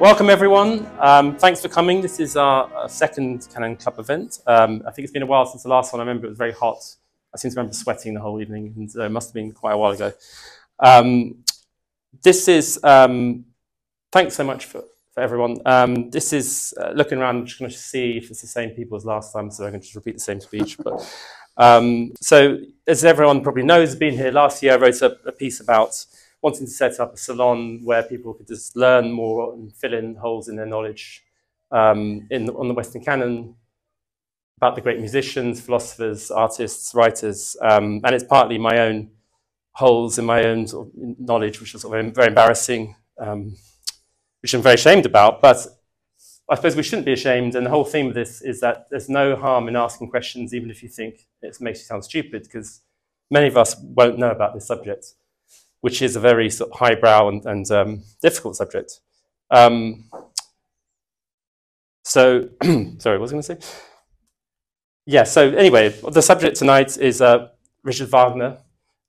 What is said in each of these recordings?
Welcome everyone. Thanks for coming. This is our second Canon Club event. I think it's been a while since the last one. I remember it was very hot. I seem to remember sweating the whole evening, and it must have been quite a while ago. Thanks so much for everyone. This is looking around, I'm just going to see if it's the same people as last time, so I'm going to just repeat the same speech. But so as everyone probably knows, being here last year, I wrote a piece about wanting to set up a salon where people could just learn more and fill in holes in their knowledge on the Western canon about the great musicians, philosophers, artists, writers, and it's partly my own holes in my own sort of knowledge, which is sort of very embarrassing, which I'm very ashamed about. But I suppose we shouldn't be ashamed, and the whole theme of this is that there's no harm in asking questions, even if you think it makes you sound stupid, because many of us won't know about this subject, which is a very sort of highbrow and difficult subject. Sorry, what was I going to say? Yeah, so anyway, the subject tonight is Richard Wagner,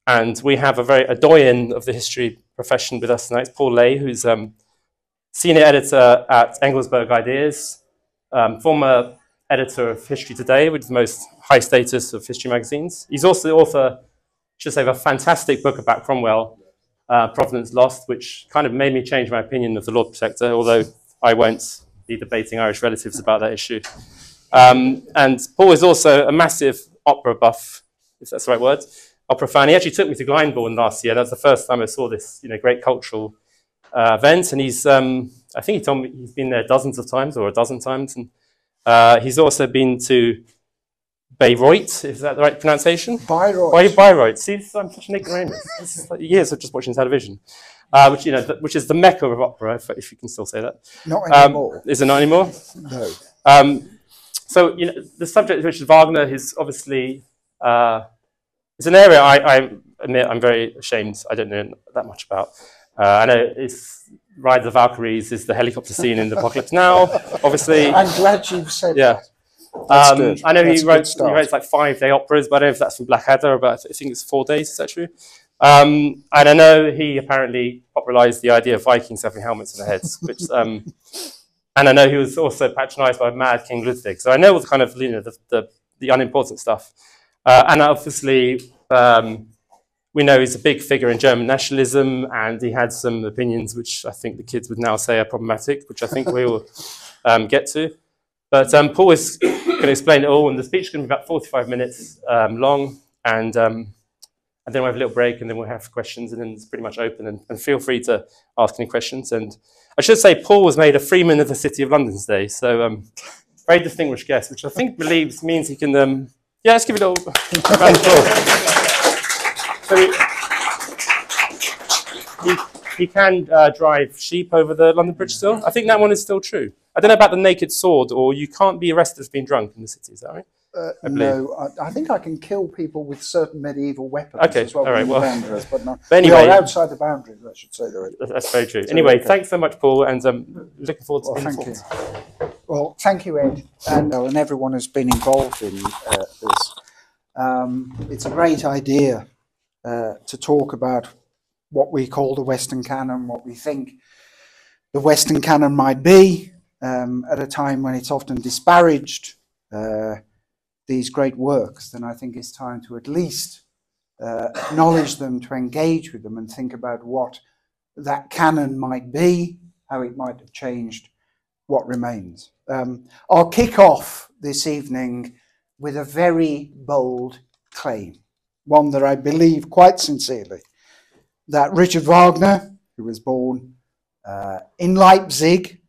and we have a doyen of the history profession with us tonight, Paul Lay, who's senior editor at Engelsberg Ideas, former editor of History Today, which is the most high status of history magazines. He's also the author, I should say, of a fantastic book about Cromwell, Providence Lost, which kind of made me change my opinion of the Lord Protector, although I won't be debating Irish relatives about that issue. And Paul is also a massive opera buff, if that's the right word, opera fan. He actually took me to Glyndebourne last year. That was the first time I saw this, great cultural event. And he's, I think he told me he's been there dozens of times, or a dozen times. And he's also been to Bayreuth, is that the right pronunciation? Bayreuth. Bayreuth. See, I'm such an ignoramus. This is like years of just watching television, which is the mecca of opera, if you can still say that. Not anymore. Is it not anymore? No. So, the subject of Richard Wagner is obviously, it's an area I admit I'm very ashamed I don't know that much about. I know it's Ride the Valkyries is the helicopter scene in the Apocalypse Now, obviously. I'm glad you've said that. That's good. I know he wrote like 5-day operas, but I don't know if that's from Blackadder, but I think it's 4 days, is that true? And I know he apparently popularised the idea of Vikings having helmets on their heads, which, and I know he was also patronised by Mad King Ludwig. So I know all the kind of, the unimportant stuff. And obviously, we know he's a big figure in German nationalism, and he had some opinions which I think the kids would now say are problematic, which I think we will get to. But Paul is going to explain it all, and the speech is going to be about 45 minutes long, and then we'll have a little break, and then we'll have questions, and then it's pretty much open, and feel free to ask any questions. And I should say Paul was made a Freeman of the City of London today, so very distinguished guest, which I think means he can, yeah, let's give it a little round of applause. So he can drive sheep over the London Bridge still. I think that one is still true. I don't know about the naked sword, or you can't be arrested for being drunk in the city, is that right? No, I think I can kill people with certain medieval weapons as well. All right, well, but no. But anyway, we are outside the boundaries, I should say. That's very true. Anyway, thanks so much, Paul, and looking forward to being involved. Thank you. Well, thank you, Ed, and everyone who's been involved in this. It's a great idea to talk about what we call the Western canon, what we think the Western canon might be, at a time when it's often disparaged, these great works. Then I think it's time to at least acknowledge them, to engage with them, and think about what that canon might be, how it might have changed, what remains. I'll kick off this evening with a very bold claim, one that I believe quite sincerely, that Richard Wagner, who was born in Leipzig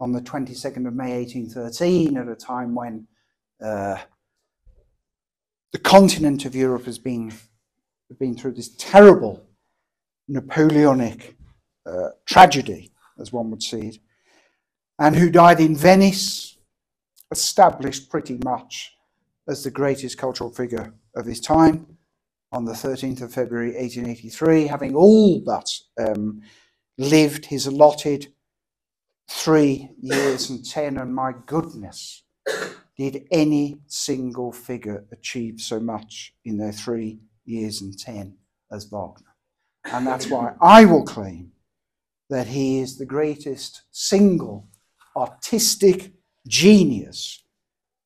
on the 22nd of May 1813, at a time when the continent of Europe has been through this terrible Napoleonic tragedy, as one would see it, and who died in Venice, established pretty much as the greatest cultural figure of his time, on the 13th of February 1883, having all but lived his allotted 3 years and 10, and my goodness, did any single figure achieve so much in their 3 years and 10 as Wagner. And that's why I will claim that he is the greatest single artistic genius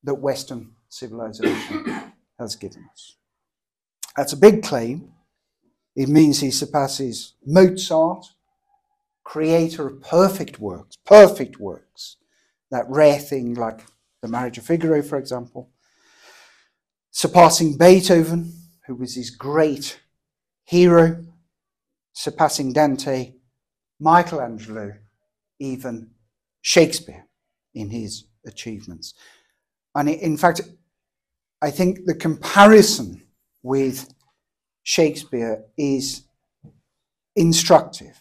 that Western civilization has given us. That's a big claim. It means he surpasses Mozart, creator of perfect works, that rare thing like The Marriage of Figaro, for example, surpassing Beethoven, who was his great hero, surpassing Dante, Michelangelo, even Shakespeare in his achievements. And in fact, I think the comparison with Shakespeare is instructive,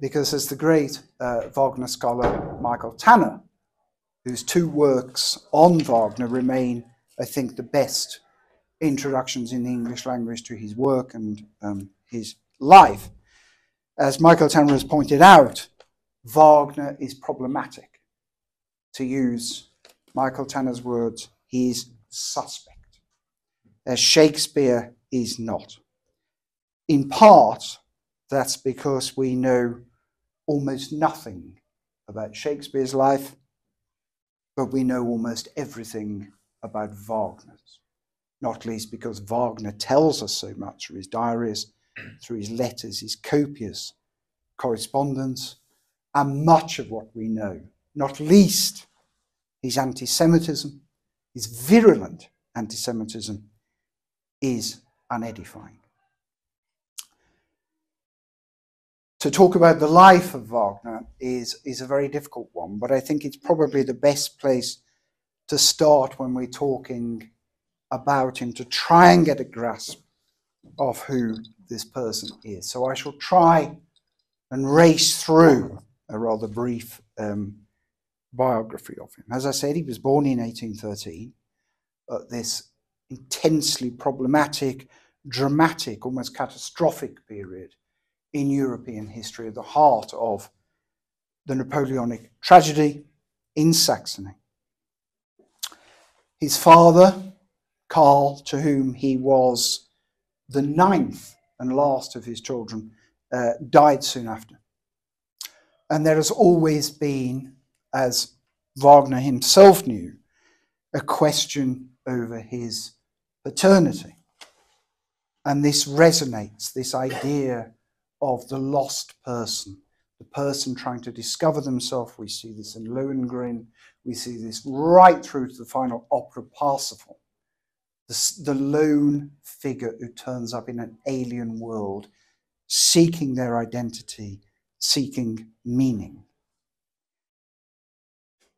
because as the great Wagner scholar Michael Tanner, whose two works on Wagner remain, I think, the best introductions in the English language to his work and his life, as Michael Tanner has pointed out, Wagner is problematic. To use Michael Tanner's words, he is suspect, as Shakespeare is not. In part, that's because we know almost nothing about Shakespeare's life, but we know almost everything about Wagner's, not least because Wagner tells us so much through his diaries, through his letters, his copious correspondence, and much of what we know, not least his anti-Semitism, his virulent anti-Semitism, is unedifying. To talk about the life of Wagner is a very difficult one, but I think it's probably the best place to start when we're talking about him, to try and get a grasp of who this person is. So I shall try and race through a rather brief biography of him. As I said, he was born in 1813 at this intensely problematic, dramatic, almost catastrophic period in European history, at the heart of the Napoleonic tragedy in Saxony. His father, Karl, to whom he was the ninth and last of his children, died soon after. And there has always been, as Wagner himself knew, a question over his paternity. And this resonates, this idea of the lost person, the person trying to discover themselves. We see this in Lohengrin, we see this right through to the final opera Parsifal. The lone figure who turns up in an alien world, seeking their identity, seeking meaning.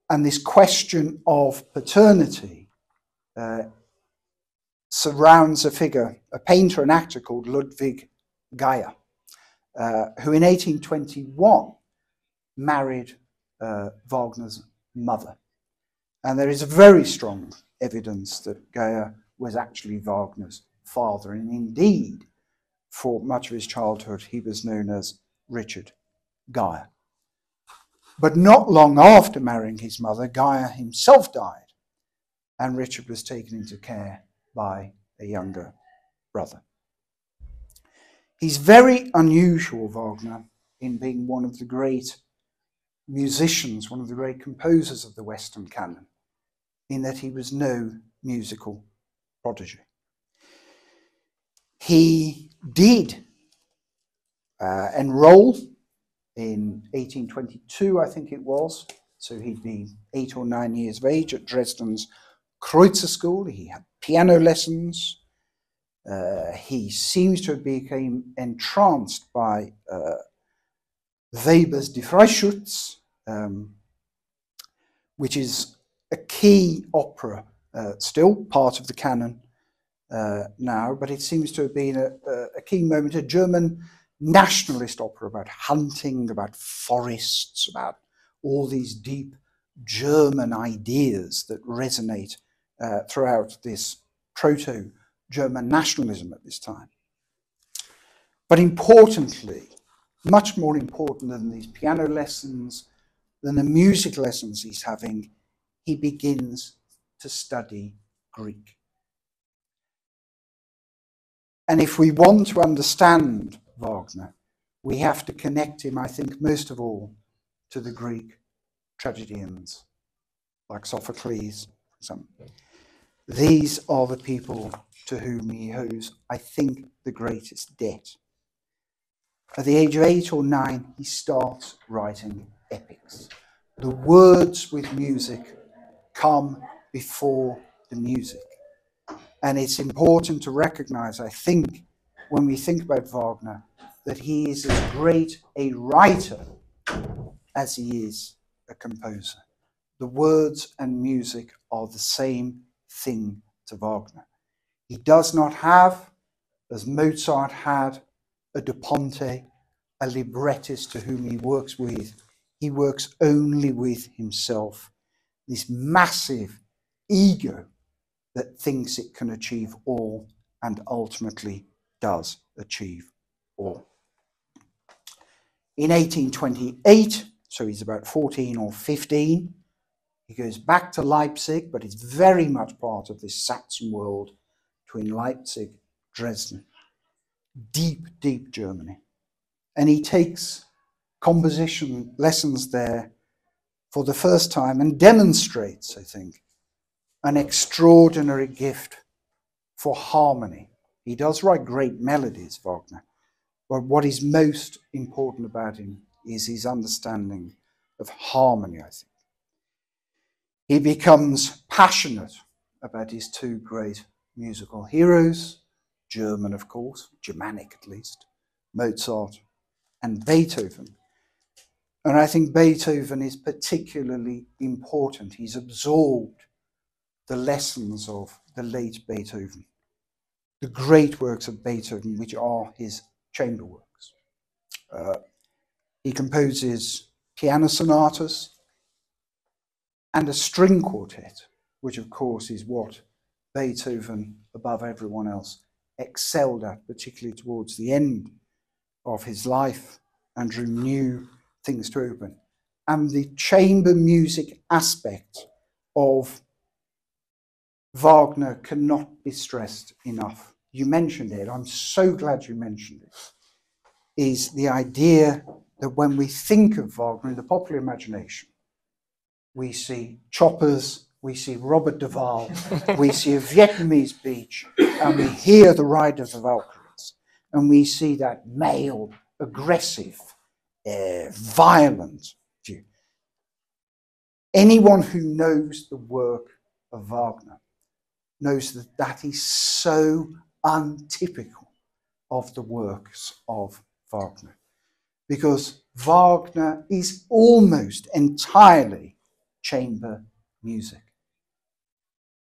And this question of paternity surrounds a figure, a painter and actor called Ludwig Geyer, who in 1821 married Wagner's mother. And there is very strong evidence that Geyer was actually Wagner's father, and indeed, for much of his childhood, he was known as Richard Geyer. But not long after marrying his mother, Geyer himself died, and Richard was taken into care by a younger brother. He's very unusual, Wagner, in being one of the great musicians, one of the great composers of the Western canon, in that he was no musical prodigy. He did enroll in 1822, I think it was, so he'd be 8 or 9 years of age at Dresden's Kreutzer School. He had piano lessons. He seems to have become entranced by Weber's Die Freischütz, which is a key opera, still part of the canon now, but it seems to have been a key moment, a German nationalist opera about hunting, about forests, about all these deep German ideas that resonate throughout this proto-German nationalism at this time. But importantly, much more important than these piano lessons, than the music lessons he's having, he begins to study Greek. And if we want to understand Wagner, we have to connect him, I think, most of all, to the Greek tragedians, like Sophocles, for example. These are the people to whom he owes, I think, the greatest debt. At the age of 8 or 9, he starts writing epics. The words with music come before the music. And it's important to recognize, I think, when we think about Wagner, that he is as great a writer as he is a composer. The words and music are the same thing to Wagner. He does not have, as Mozart had, a da Ponte, a librettist to whom he works with. He works only with himself. This massive ego that thinks it can achieve all and ultimately does achieve all. In 1828, so he's about 14 or 15, he goes back to Leipzig, but it's very much part of this Saxon world between Leipzig, Dresden, deep, deep Germany. And he takes composition lessons there for the first time and demonstrates, I think, an extraordinary gift for harmony. He does write great melodies, Wagner, but what is most important about him is his understanding of harmony, I think. He becomes passionate about his two great musical heroes, German, of course, Germanic at least, Mozart and Beethoven. And I think Beethoven is particularly important. He's absorbed the lessons of the late Beethoven, the great works of Beethoven, which are his chamber works. He composes piano sonatas and a string quartet, which of course is what Beethoven, above everyone else, excelled at, particularly towards the end of his life, and drew new things to open. And the chamber music aspect of Wagner cannot be stressed enough. You mentioned it, I'm so glad you mentioned it, is the idea that when we think of Wagner in the popular imagination, we see choppers, we see Robert Duvall, we see a Vietnamese beach, and we hear the Ride of the Valkyries, and we see that male, aggressive, violent view. Anyone who knows the work of Wagner knows that that is so untypical of the works of Wagner, because Wagner is almost entirely chamber music.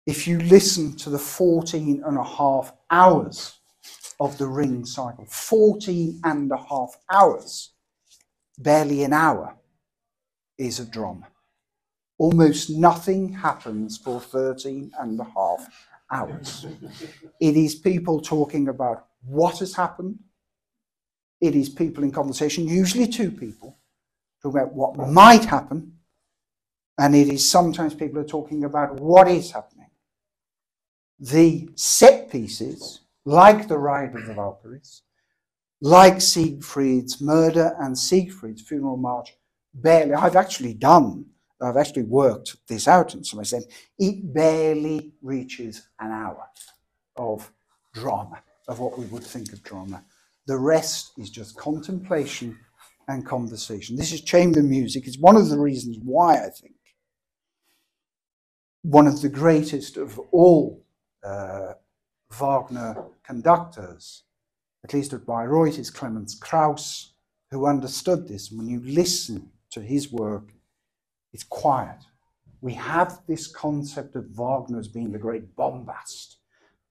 If you listen to the 14 and a half hours of the Ring cycle, 14 and a half hours, barely an hour, is a drama. Almost nothing happens for 13 and a half hours. It is people talking about what has happened. It is people in conversation, usually two people, talking about what might happen. And it is sometimes people are talking about what is happening. The set pieces, like the Ride of the Valkyries, like Siegfried's Murder and Siegfried's Funeral March, barely, I've actually worked this out in some extent, it barely reaches an hour of drama, of what we would think of drama. The rest is just contemplation and conversation. This is chamber music. It's one of the reasons why I think one of the greatest of all Wagner conductors, at least at Bayreuth, is Clemens Krauss, who understood this. When you listen to his work, it's quiet. We have this concept of Wagner as being the great bombast,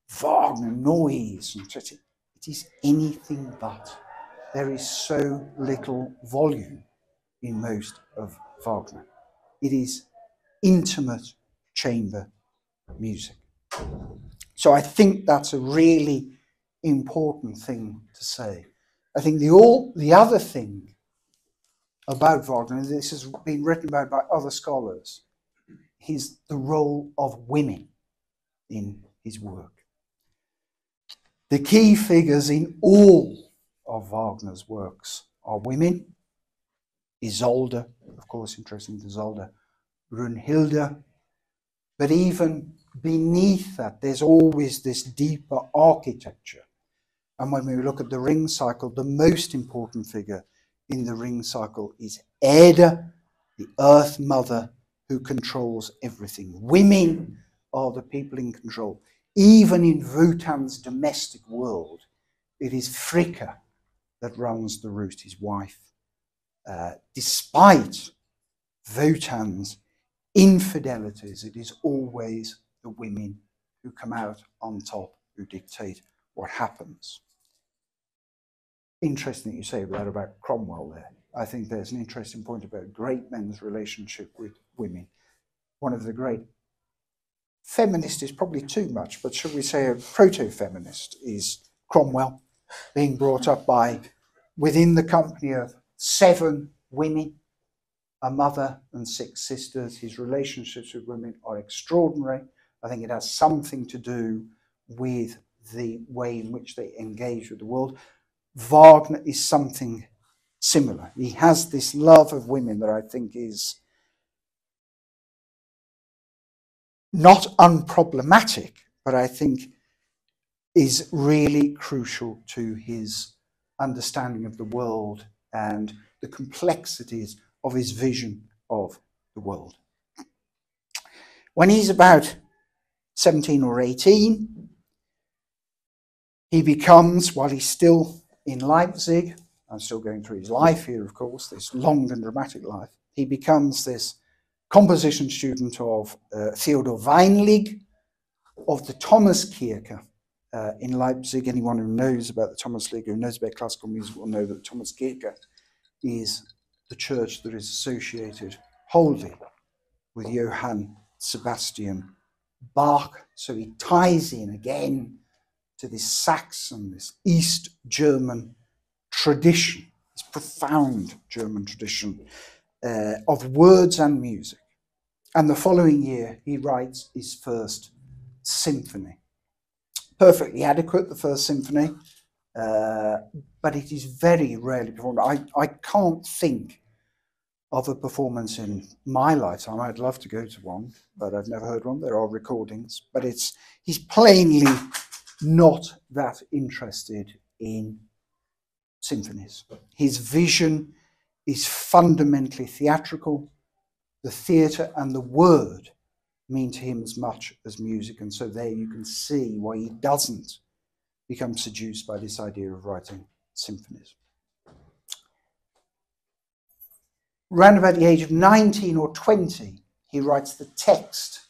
Wagner, noise, and it is anything but. There is so little volume in most of Wagner. It is intimate chamber music. So I think that's a really important thing to say. I think the other thing about Wagner, and this has been written about by other scholars, is the role of women in his work. The key figures in all of Wagner's works are women. Isolde, of course, interesting, Isolde, Brunhilde. But even beneath that, there's always this deeper architecture. And when we look at the ring cycle, the most important figure in the ring cycle is Erde, the Earth Mother, who controls everything. Women are the people in control. Even in Wotan's domestic world, it is Fricka that runs the roost, his wife. Despite Wotan's infidelities, it is always the women who come out on top, who dictate what happens. Interesting that you say that about Cromwell there. I think there's an interesting point about great men's relationship with women. One of the great feminists is probably too much, but should we say a proto-feminist is Cromwell, being brought up by, within the company of 7 women, a mother and 6 sisters. His relationships with women are extraordinary. I think it has something to do with the way in which they engage with the world. Wagner is something similar. He has this love of women that I think is not unproblematic, but I think is really crucial to his understanding of the world and the complexities of his vision of the world. When he's about 17 or 18, he becomes, while he's still in Leipzig, I'm still going through his life here, of course, this long and dramatic life, he becomes this composition student of Theodor Weinlig of the Thomaskirche in Leipzig. Anyone who knows about the Thomaskirche, who knows about classical music, will know that the Thomaskirche is the church that is associated wholly with Johann Sebastian Bach. So he ties in again to this Saxon, this East German tradition, this profound German tradition of words and music. And the following year, he writes his first symphony. Perfectly adequate, the first symphony, but it is very rarely performed. I can't think of a performance in my lifetime. I'd love to go to one, but I've never heard one. There are recordings, but he's plainly not that interested in symphonies. His vision is fundamentally theatrical. The theatre and the word mean to him as much as music, and so there you can see why he doesn't become seduced by this idea of writing symphonies. Round about the age of 19 or 20, he writes the text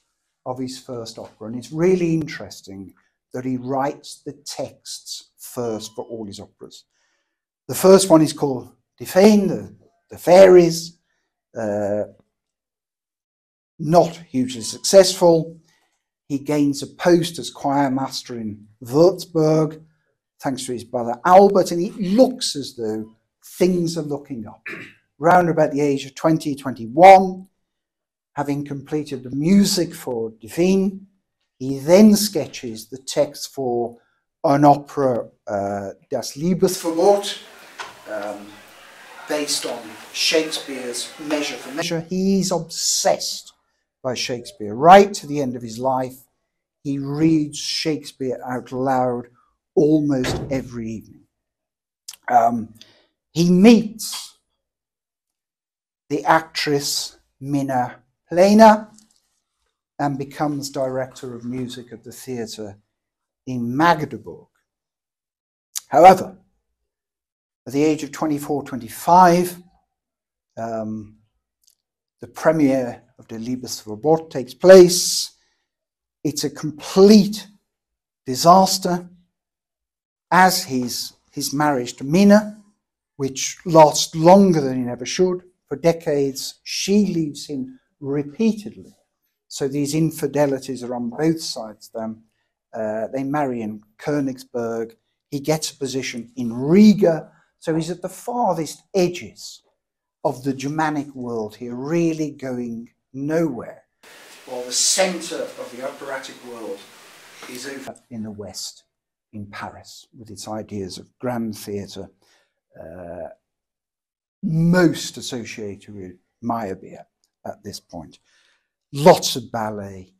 of his first opera, and it's really interesting that he writes the texts first for all his operas. The first one is called Die Feen, the Fairies, not hugely successful. He gains a post as choir master in Würzburg, thanks to his brother Albert, and it looks as though things are looking up. Round about the age of 20, 21, having completed the music for Die Feen, he then sketches the text for an opera, Das Liebesverbot, based on Shakespeare's Measure for Measure. He's obsessed by Shakespeare. Right to the end of his life, he reads Shakespeare out loud almost every evening. He meets the actress Minna Plana and becomes director of music at the theatre in Magdeburg. However, at the age of 24, 25, the premiere of Der Liebesverbot takes place. It's a complete disaster, as his marriage to Minna, which lasts longer than it ever should. For decades, she leaves him repeatedly. So these infidelities are on both sides of them. They marry in Königsberg. He gets a position in Riga. So he's at the farthest edges of the Germanic world here, really going nowhere. While the centre of the operatic world is over in the West, in Paris, with its ideas of grand theatre, most associated with Meyerbeer at this point. Lots of ballet,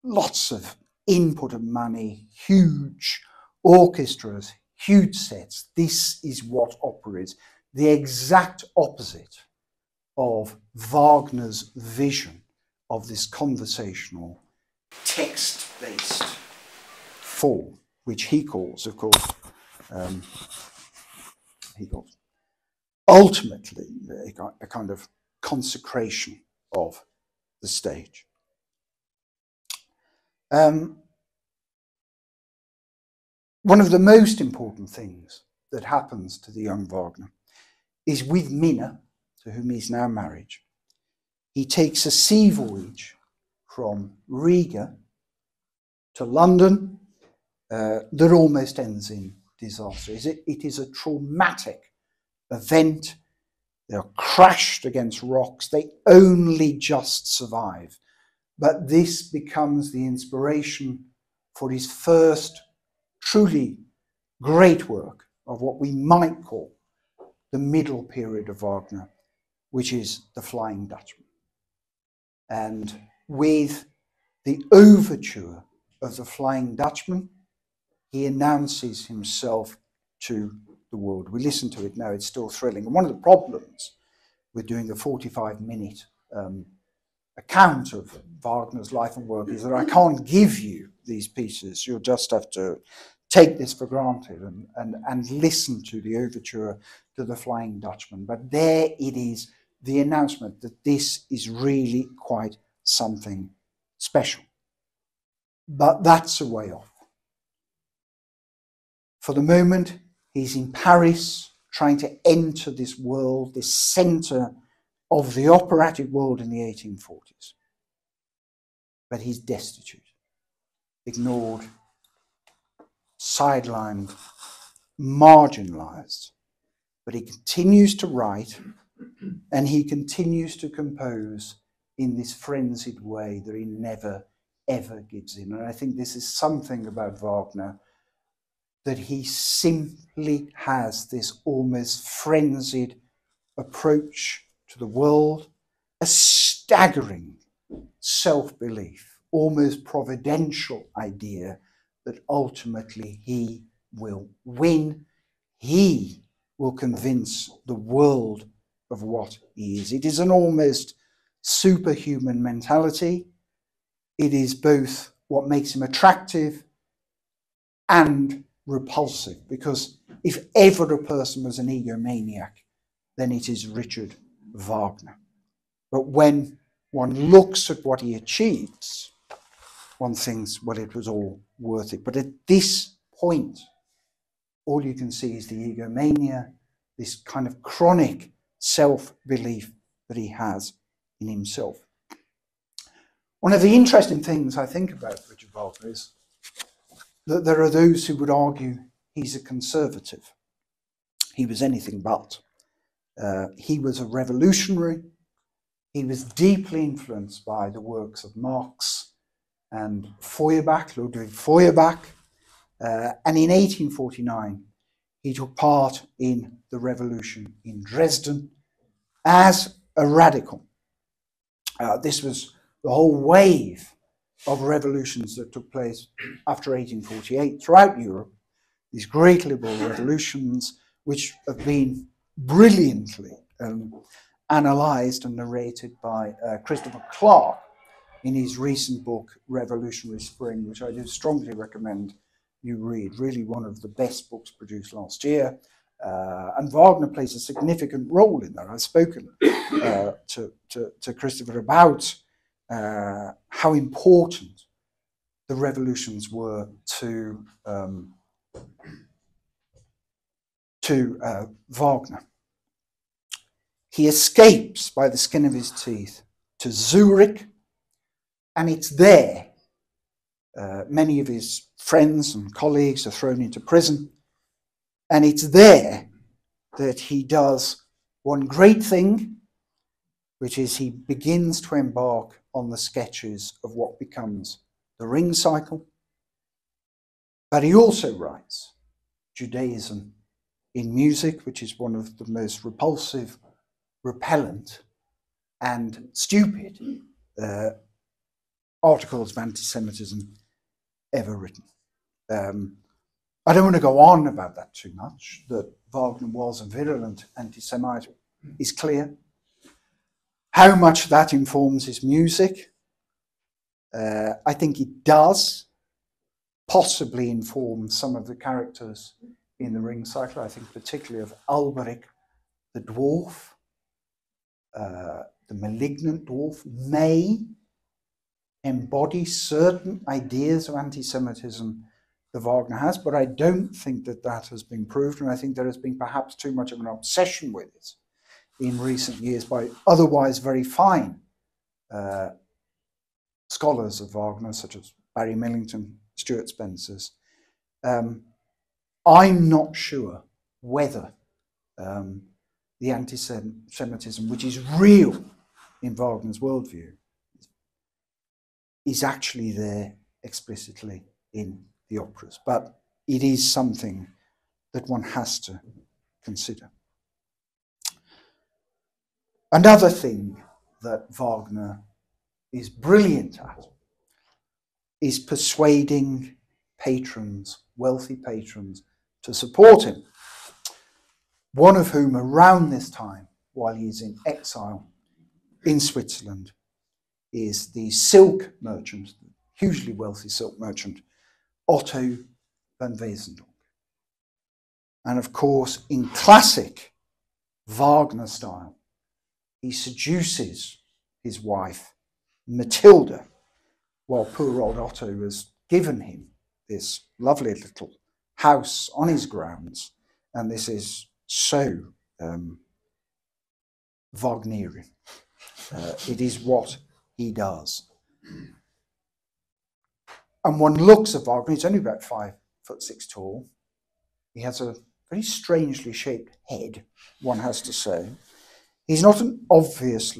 lots of input of money, huge orchestras, huge sets. This is what opera is. The exact opposite of Wagner's vision of this conversational, text-based form, which he calls, of course, ultimately a kind of consecration of the stage. One of the most important things that happens to the young Wagner is with Minna, to whom he's now married. He takes a sea voyage from Riga to London that almost ends in disaster. It is a traumatic event. They are crashed against rocks. They only just survive. But this becomes the inspiration for his first truly great work of what we might call the middle period of Wagner, which is The Flying Dutchman. And with the overture of The Flying Dutchman, he announces himself to the world. We listen to it now, it's still thrilling. And one of the problems with doing a 45-minute account of Wagner's life and work is that I can't give you these pieces. You'll just have to take this for granted and listen to the overture to The Flying Dutchman. But there it is, the announcement that this is really quite something special. But that's a way off. For the moment, he's in Paris, trying to enter this world, this center of the operatic world in the 1840s. But he's destitute, ignored, sidelined, marginalized. But he continues to write, and he continues to compose in this frenzied way that he never, ever gives in. And I think this is something about Wagner, that he simply has this almost frenzied approach to the world, a staggering self-belief, almost providential idea that ultimately he will win. He will convince the world of what he is. It is an almost superhuman mentality. It is both what makes him attractive and repulsive, because if ever a person was an egomaniac, then it is Richard Wagner. But when one looks at what he achieves, one thinks, well, it was all worth it. But at this point, all you can see is the egomania, this kind of chronic self-belief that he has in himself. One of the interesting things I think about Richard Wagner is that there are those who would argue he's a conservative. He was anything but. He was a revolutionary. He was deeply influenced by the works of Marx and Feuerbach, Ludwig Feuerbach. And in 1849, he took part in the revolution in Dresden as a radical. This was the whole wave of revolutions that took place after 1848 throughout Europe, these great liberal revolutions, which have been brilliantly analysed and narrated by Christopher Clark in his recent book, Revolutionary Spring, which I do strongly recommend you read. Really one of the best books produced last year. And Wagner plays a significant role in that. I've spoken to Christopher about how important the revolutions were to Wagner. He escapes by the skin of his teeth to Zurich, and it's there. Many of his friends and colleagues are thrown into prison, and it's there that he does one great thing, which is he begins to embark on the sketches of what becomes the Ring Cycle. But he also writes Judaism in music, which is one of the most repulsive, repellent, and stupid articles of anti-Semitism ever written. I don't want to go on about that too much. That Wagner was a virulent anti-Semite is clear. How much that informs his music, I think it does possibly inform some of the characters in the Ring cycle. I think particularly of Alberic the dwarf, the malignant dwarf, may embody certain ideas of anti-Semitism that Wagner has, but I don't think that that has been proved, and I think there has been perhaps too much of an obsession with it in recent years by otherwise very fine scholars of Wagner, such as Barry Millington, Stuart Spencers. I'm not sure whether the anti-Semitism, which is real in Wagner's worldview, is actually there explicitly in the operas, but it is something that one has to consider. Another thing that Wagner is brilliant at is persuading patrons, wealthy patrons, to support him. One of whom around this time, while he is in exile in Switzerland, is the silk merchant, hugely wealthy silk merchant, Otto van Wesendonck. And of course, in classic Wagner style, he seduces his wife, Matilda, while poor old Otto has given him this lovely little house on his grounds. And this is so Wagnerian. It is what he does. And one looks at Wagner, he's only about 5'6" tall. He has a very strangely shaped head, one has to say. He's not an obvious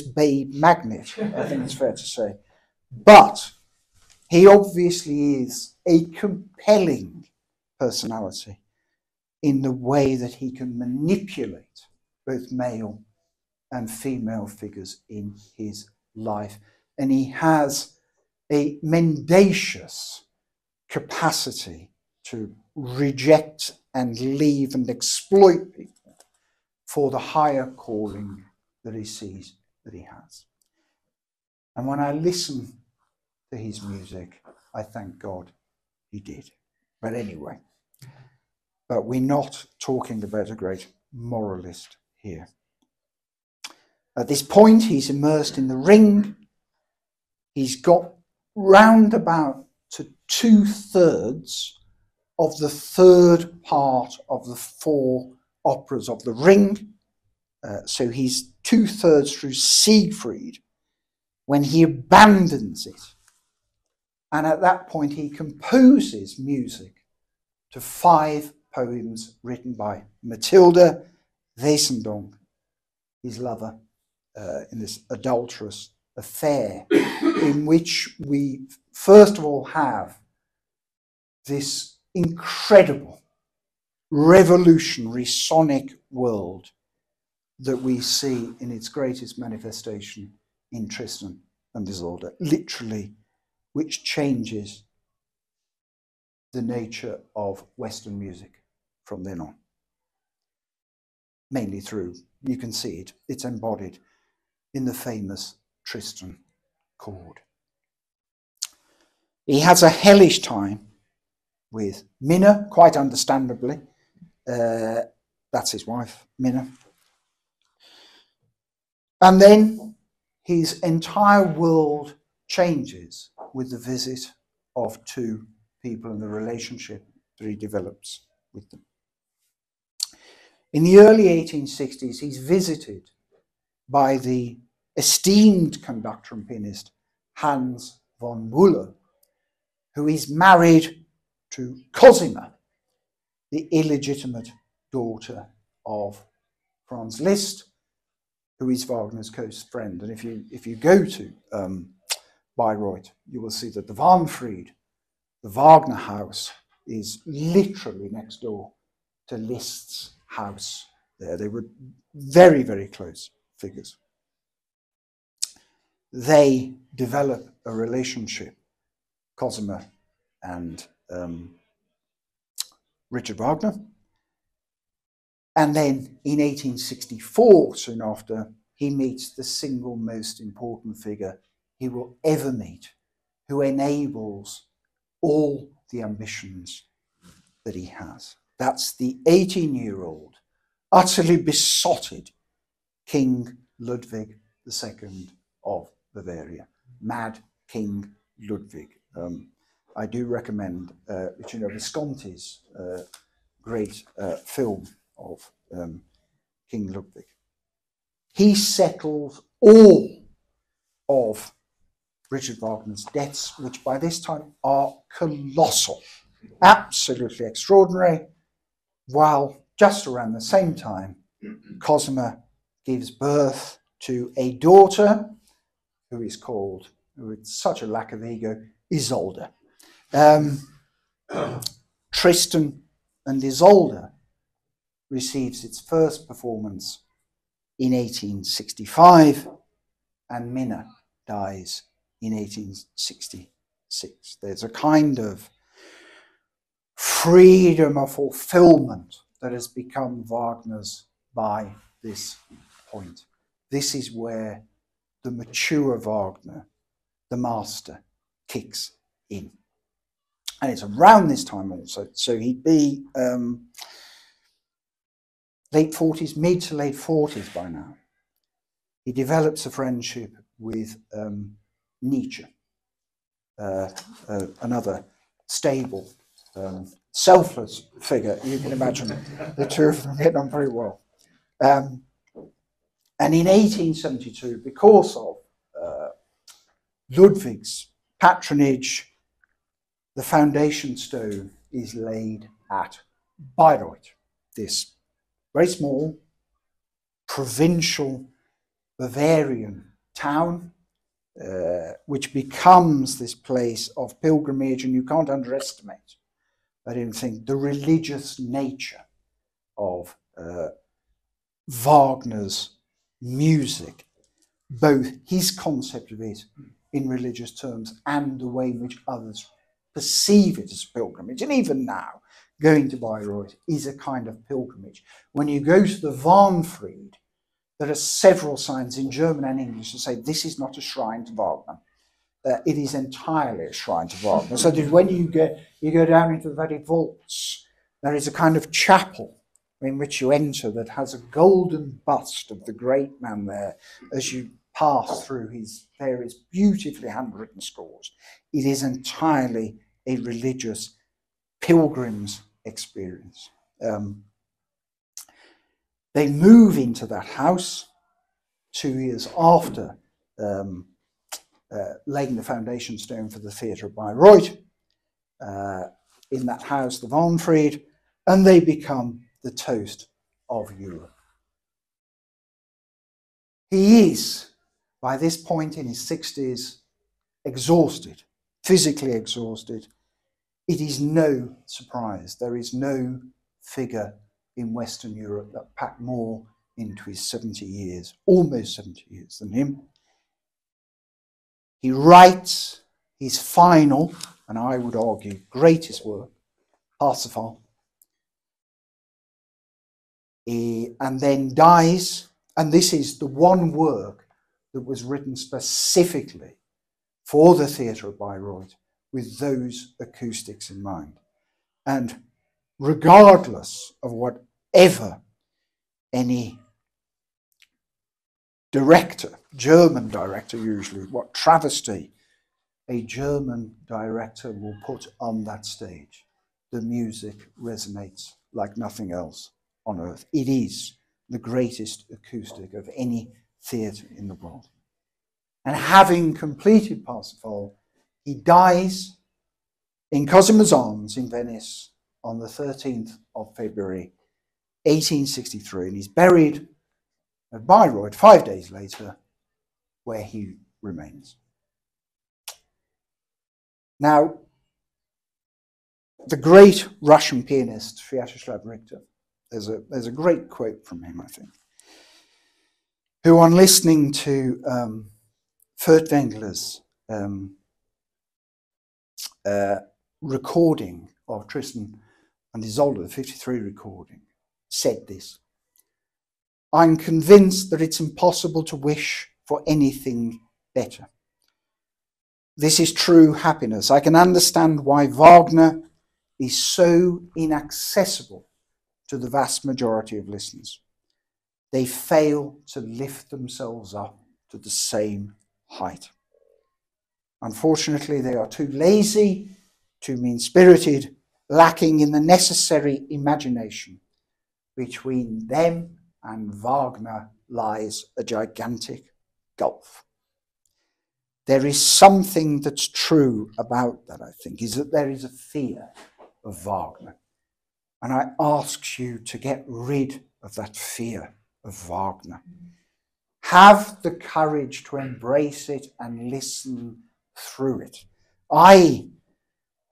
babe magnet, I think it's fair to say. But he obviously is a compelling personality in the way that he can manipulate both male and female figures in his life. And he has a mendacious capacity to reject and leave and exploit people for the higher calling that he sees that he has. And when I listen to his music, I thank God he did. But anyway, but we're not talking about a great moralist here. At this point, he's immersed in the ring. He's got round about to 2/3 of the third part of the 4 operas of the Ring. So he's 2/3 through Siegfried when he abandons it. And at that point, he composes music to 5 poems written by Matilda Wesendonck, his lover, in this adulterous affair, in which we first of all have this incredible revolutionary sonic world that we see in its greatest manifestation in Tristan and Isolde, literally, which changes the nature of Western music from then on. Mainly through, you can see it, it's embodied in the famous Tristan chord. He has a hellish time with Minna, quite understandably. That's his wife, Minna. And then his entire world changes with the visit of 2 people and the relationship that he develops with them. In the early 1860s, he's visited by the esteemed conductor and pianist Hans von Bülow, who is married to Cosima, the illegitimate daughter of Franz Liszt, who is Wagner's close friend. And if you go to Bayreuth, you will see that the Wahnfried, the Wagner house, is literally next door to Liszt's house there. They were very, very close figures. They develop a relationship, Cosima and Richard Wagner. And then in 1864, soon after, he meets the single most important figure he will ever meet, who enables all the ambitions that he has. That's the 18-year-old, utterly besotted King Ludwig II of Bavaria, Mad King Ludwig. I do recommend Visconti's great film of King Ludwig. He settles all of Richard Wagner's debts, which by this time are colossal, absolutely extraordinary, while just around the same time, Cosima gives birth to a daughter who is called, with such a lack of ego, Isolde. Tristan and Isolde receives its first performance in 1865, and Minna dies in 1866. There's a kind of freedom of fulfillment that has become Wagner's by this point. This is where the mature Wagner, the master, kicks in. And it's around this time also, so he'd be late 40s, mid to late 40s by now. He develops a friendship with Nietzsche, another stable, selfless figure. You can imagine the two of them getting on very well. And in 1872, because of Ludwig's patronage, the foundation stone is laid at Bayreuth, this very small, provincial Bavarian town, which becomes this place of pilgrimage, and you can't underestimate, I don't think, the religious nature of Wagner's music, both his concept of it in religious terms and the way in which others perceive it as a pilgrimage. And even now, going to Bayreuth is a kind of pilgrimage. When you go to the Warnfried, there are several signs in German and English that say this is not a shrine to Wagner. It is entirely a shrine to Wagner. So that when you go down into the very vaults, there is a kind of chapel in which you enter that has a golden bust of the great man there as you pass through his various beautifully handwritten scores. It is entirely a religious pilgrim's experience. They move into that house 2 years after laying the foundation stone for the theatre of Bayreuth, in that house, the Warnfried, and they become the toast of Europe. He is, by this point in his 60s, exhausted, physically exhausted. It is no surprise. There is no figure in Western Europe that packed more into his 70 years, almost 70 years, than him. He writes his final, and I would argue, greatest work, Parsifal, and then dies. And this is the one work that was written specifically for the theatre of Bayreuth with those acoustics in mind. And regardless of whatever any director, German director usually, what travesty a German director will put on that stage, the music resonates like nothing else on earth. It is the greatest acoustic of any theatre in the world. And having completed Parsifal, he dies in Cosima's arms in Venice on the 13th of February, 1863, and he's buried at Bayreuth 5 days later, where he remains. Now, the great Russian pianist, Sviatoslav Richter, There's a great quote from him, I think, who, on listening to Furtwängler's recording of Tristan and Isolde, the 53 recording, said this: "I'm convinced that it's impossible to wish for anything better. This is true happiness. I can understand why Wagner is so inaccessible to the vast majority of listeners. They fail to lift themselves up to the same height. Unfortunately, they are too lazy, too mean-spirited, lacking in the necessary imagination. Between them and Wagner lies a gigantic gulf." There is something that's true about that, I think, is that there is a fear of Wagner. And I ask you to get rid of that fear of Wagner. Have the courage to embrace it and listen through it. I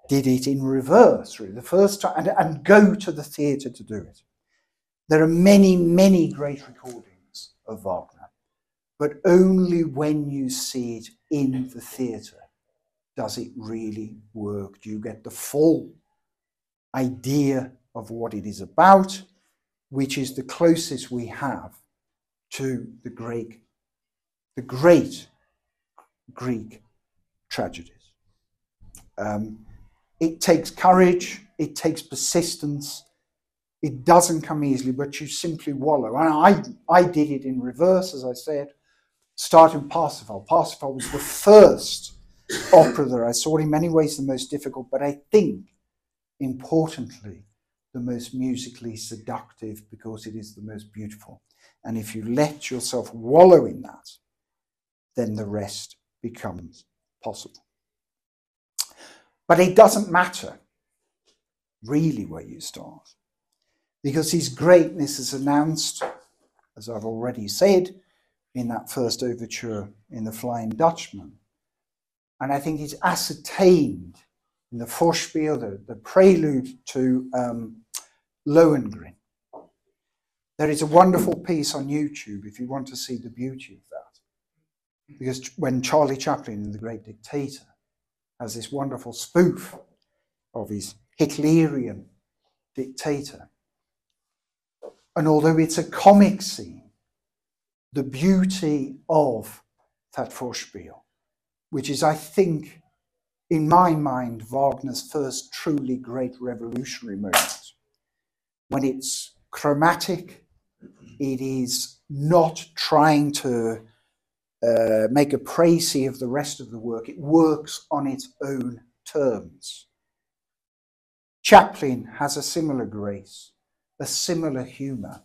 did it in reverse, really, the first time, and go to the theatre to do it. There are many, many great recordings of Wagner, but only when you see it in the theatre does it really work. Do you get the full idea of what it is about, which is the closest we have to the great Greek tragedies. It takes courage, it takes persistence. It doesn't come easily, but you simply wallow. And I did it in reverse, as I said, starting Parsifal. Parsifal was the first opera that I saw, in many ways the most difficult, but I think, importantly, the most musically seductive, because it is the most beautiful. And if you let yourself wallow in that, then the rest becomes possible. But it doesn't matter really where you start, because his greatness is announced, as I've already said, in that first overture in The Flying Dutchman. And I think it's ascertained in the Vorspiel, the prelude to Lohengrin. There is a wonderful piece on YouTube if you want to see the beauty of that. Because when Charlie Chaplin in The Great Dictator has this wonderful spoof of his Hitlerian dictator, and although it's a comic scene, the beauty of that Vorspiel, which is, I think, in my mind, Wagner's first truly great revolutionary moment, when it's chromatic, it is not trying to make a précis of the rest of the work. It works on its own terms. Chaplin has a similar grace, a similar humour,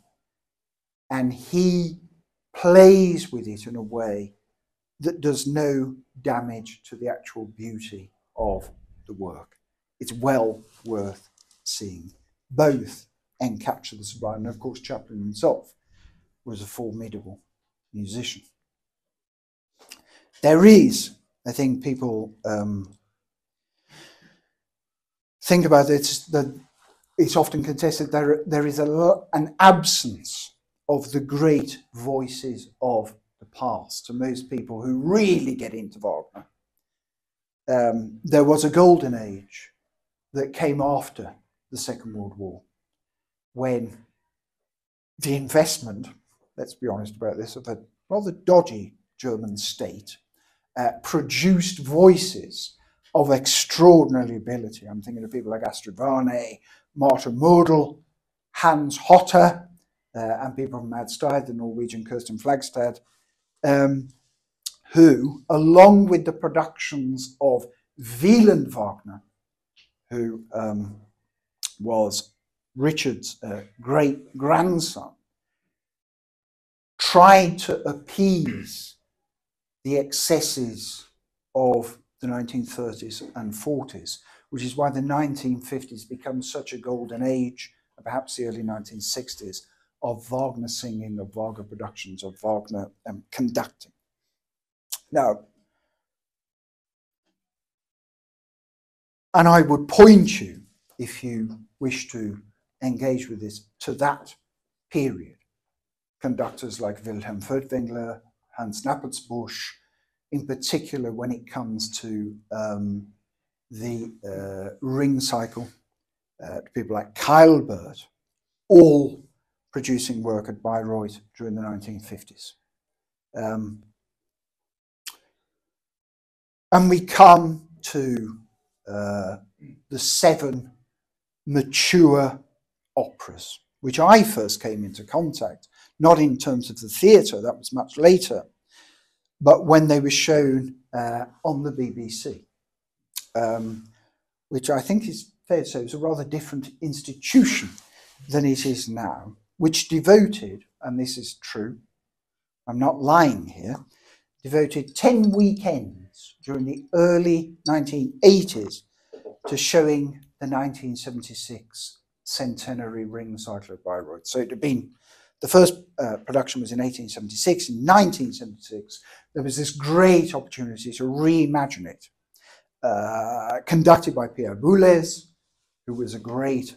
and he plays with it in a way that does no damage to the actual beauty of the work. It's well worth seeing. Both encapture the sublime, and of course Chaplin himself was a formidable musician. There is, I think people think about it, that it's often contested, there is an absence of the great voices of the past to most people who really get into Wagner. There was a golden age that came after the Second World War, when the investment, let's be honest about this, of a rather dodgy German state produced voices of extraordinary ability. I'm thinking of people like Astrid Varney, Martha Mödel, Hans Hotter, and people from Madstad, the Norwegian Kirsten Flagstad, who, along with the productions of Wieland Wagner, who was Richard's great-grandson, tried to appease the excesses of the 1930s and 40s, which is why the 1950s becomes such a golden age, and perhaps the early 1960s, of Wagner singing, of Wagner productions, of Wagner conducting. Now, and I would point you, if you wish to engaged with this to that period. Conductors like Wilhelm Furtwängler, Hans Knappertsbusch, in particular when it comes to the ring cycle, people like Keilbert, all producing work at Bayreuth during the 1950s. And we come to the 7 mature operas, which I first came into contact, not in terms of the theatre, that was much later, but when they were shown on the BBC, which I think is fair to say was a rather different institution than it is now, which devoted, and this is true, I'm not lying here, devoted 10 weekends during the early 1980s to showing the 1976 centenary ring cycle at Bayreuth. So it had been, the first production was in 1876. In 1976, there was this great opportunity to reimagine it, conducted by Pierre Boulez, who was a great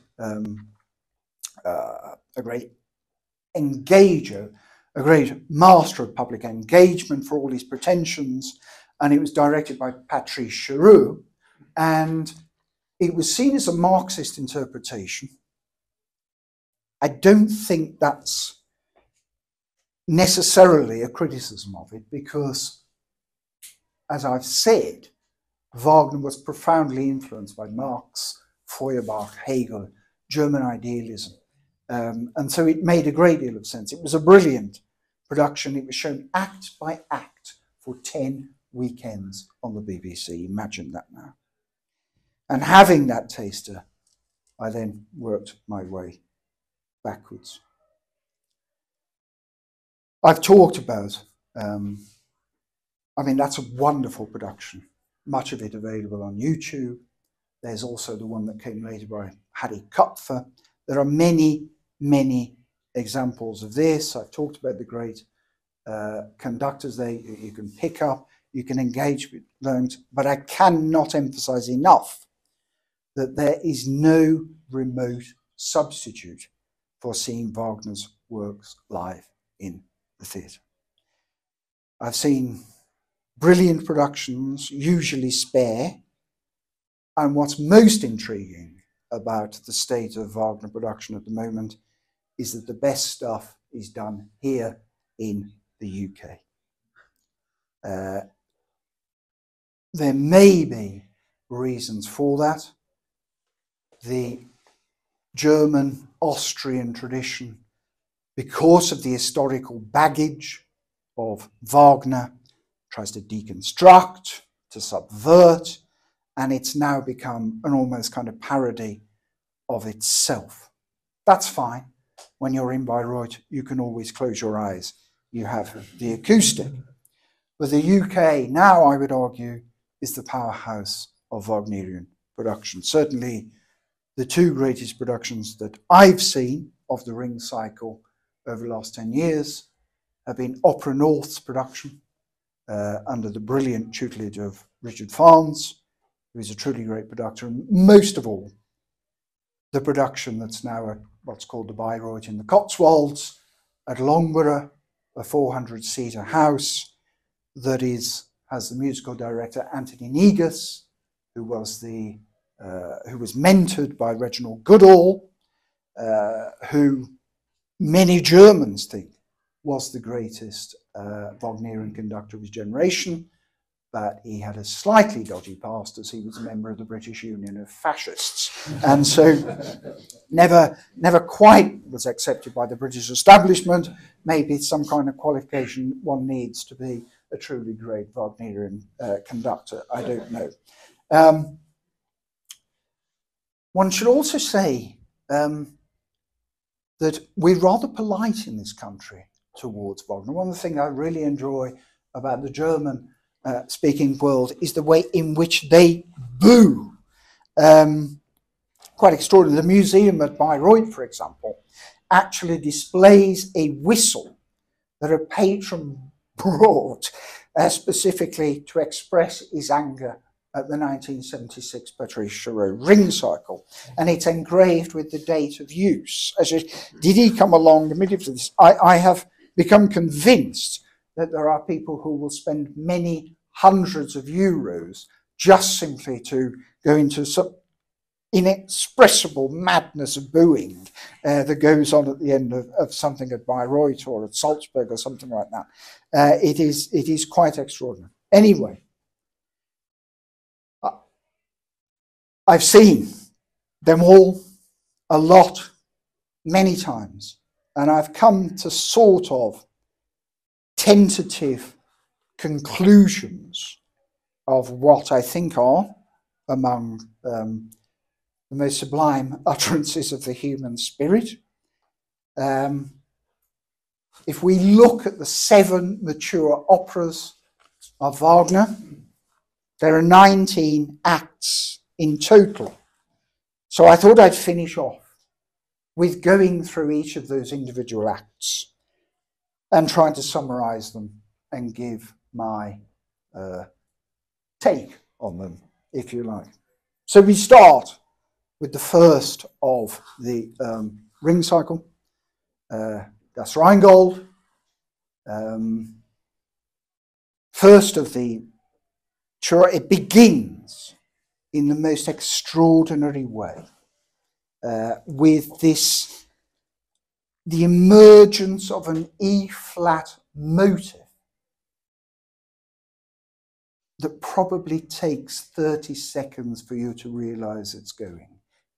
engager, a great master of public engagement for all his pretensions, and it was directed by Patrice Chereau, and it was seen as a Marxist interpretation. I don't think that's necessarily a criticism of it, because, as I've said, Wagner was profoundly influenced by Marx, Feuerbach, Hegel, German idealism. And so it made a great deal of sense. It was a brilliant production. It was shown act by act for 10 weekends on the BBC. Imagine that now. And having that taster, I then worked my way backwards. I've talked about, I mean, that's a wonderful production. Much of it available on YouTube. There's also the one that came later by Harry Kupfer. There are many, many examples of this. I've talked about the great conductors there. You can pick up, you can engage with them, but I cannot emphasize enough that there is no remote substitute for seeing Wagner's works live in the theatre. I've seen brilliant productions, usually spare, and what's most intriguing about the state of Wagner production at the moment is that the best stuff is done here in the UK. There may be reasons for that. The German, Austrian tradition, because of the historical baggage of Wagner, tries to deconstruct, to subvert, and it's now become an almost kind of parody of itself. That's fine. When you're in Bayreuth, you can always close your eyes. You have the acoustic. But the UK now, I would argue, is the powerhouse of Wagnerian production. Certainly, the 2 greatest productions that I've seen of the ring cycle over the last 10 years have been Opera North's production under the brilliant tutelage of Richard Wagner, who is a truly great producer, and most of all, the production that's now at what's called the Bayreuth in the Cotswolds at Longborough, a 400-seater house that has the musical director Anthony Negus, who was mentored by Reginald Goodall, who many Germans think was the greatest Wagnerian conductor of his generation, but he had a slightly dodgy past as he was a member of the British Union of Fascists, and so never quite was accepted by the British establishment. Maybe it's some kind of qualification one needs to be a truly great Wagnerian conductor. I don't know. One should also say that we're rather polite in this country towards Wagner. One of the things I really enjoy about the German speaking world is the way in which they boo. Quite extraordinary. The museum at Bayreuth, for example, actually displays a whistle that a patron brought specifically to express his anger at the 1976 Patrice Chéreau ring cycle, and it's engraved with the date of use. Did he come along immediately for this? I have become convinced that there are people who will spend many hundreds of euros just simply to go into some inexpressible madness of booing that goes on at the end of something at Bayreuth or at Salzburg or something like that. It is quite extraordinary. Anyway, I've seen them all a lot, many times, and I've come to sort of tentative conclusions of what I think are among the most sublime utterances of the human spirit. If we look at the 7 mature operas of Wagner, there are 19 acts in total. So I thought I'd finish off with going through each of those individual acts and trying to summarize them and give my take on them, if you like. So we start with the first of the ring cycle, Das Rheingold. First of the it begins in the most extraordinary way with the emergence of an E-flat motive that probably takes 30 seconds for you to realize it's going.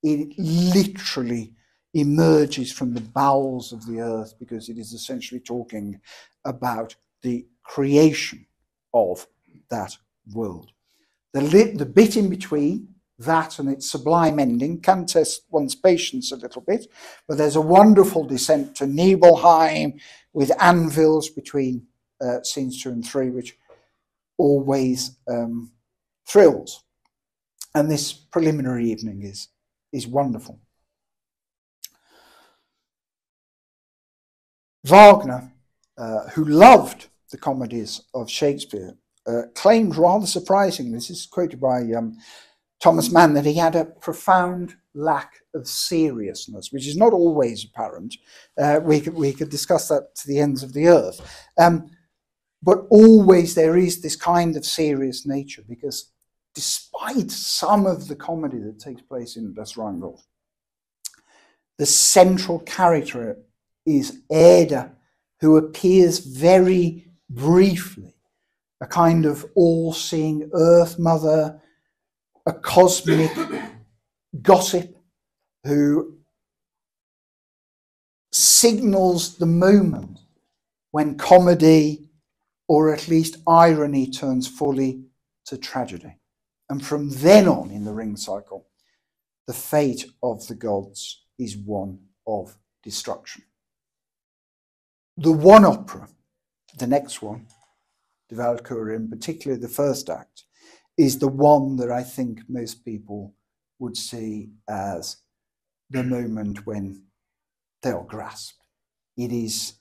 It literally emerges from the bowels of the earth, because it is essentially talking about the creation of that world. The bit in between that and its sublime ending can test one's patience a little bit, but there's a wonderful descent to Nibelheim with anvils between scenes 2 and 3, which always thrills. And this preliminary evening is wonderful. Wagner, who loved the comedies of Shakespeare, claimed rather surprisingly, this is quoted by Thomas Mann, that he had a profound lack of seriousness, which is not always apparent. We could discuss that to the ends of the earth. But always there is this kind of serious nature, because despite some of the comedy that takes place in Das Rheingold, the central character is Ada, who appears very briefly, a kind of all-seeing earth mother, a cosmic gossip who signals the moment when comedy, or at least irony, turns fully to tragedy. And from then on in the ring cycle, the fate of the gods is one of destruction. The one opera, the next one, the Valkyrie, and particularly the first act, is the one that I think most people would see as the moment when they are grasped. It is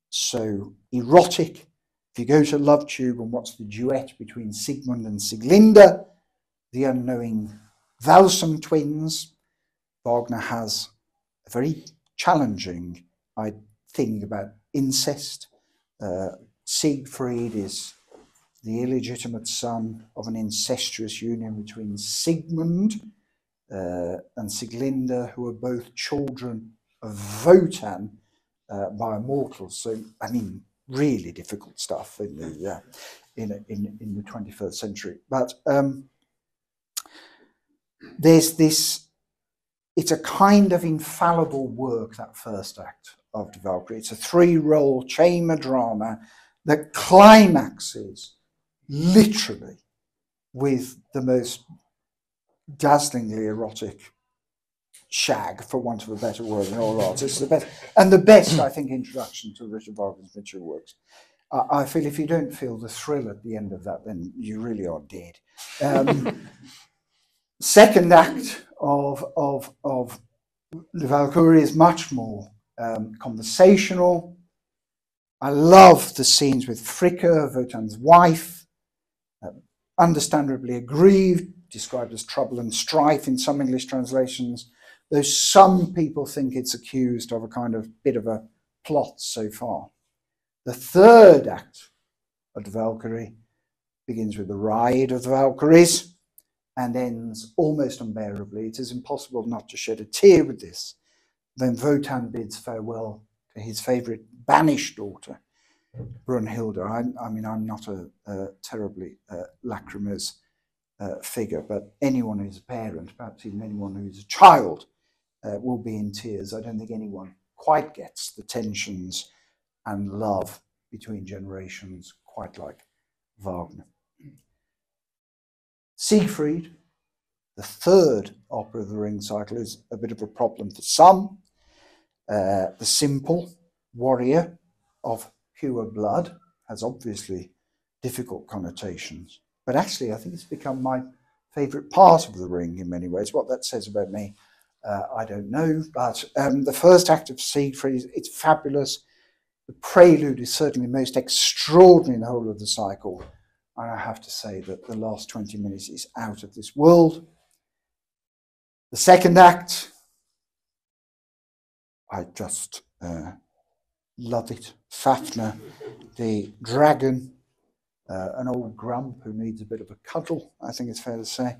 so erotic. If you go to LoveTube and watch the duet between Sigmund and Sieglinde, the unknowing Walsum twins, Wagner has a very challenging thing about incest. Siegfried is the illegitimate son of an incestuous union between Sigmund and Sieglinde, who are both children of Wotan by a mortal. So, I mean, really difficult stuff in the 21st century. But there's this, it's a kind of infallible work, that first act of the Valkyrie. It's a 3-role chamber drama that climaxes literally with the most dazzlingly erotic shag, for want of a better word, in all artists. The best, and the best, I think, introduction to Richard Wagner's mature works. I feel if you don't feel the thrill at the end of that, then you really are dead. Second act of the Valkyrie is much more conversational. I love the scenes with Fricka, Wotan's wife, understandably aggrieved, described as trouble and strife in some English translations, though some people think it's accused of a kind of bit of a plot so far. The third act of the Valkyrie begins with the ride of the Valkyries and ends almost unbearably. It is impossible not to shed a tear with this. Then Wotan bids farewell to his favourite banished daughter, Brunhilde. I mean, I'm not a terribly lachrymose figure, but anyone who's a parent, perhaps even anyone who's a child, will be in tears. I don't think anyone quite gets the tensions and love between generations quite like Wagner. Siegfried, the third opera of the Ring cycle, is a bit of a problem for some. The simple warrior of pure blood has obviously difficult connotations, but actually I think it's become my favourite part of the Ring in many ways. What that says about me, I don't know, but the first act of Siegfried, it's fabulous. The prelude is certainly the most extraordinary in the whole of the cycle, and I have to say that the last 20 minutes is out of this world. The second act, I just love it. Fafnir, the dragon, an old grump who needs a bit of a cuddle, I think it's fair to say.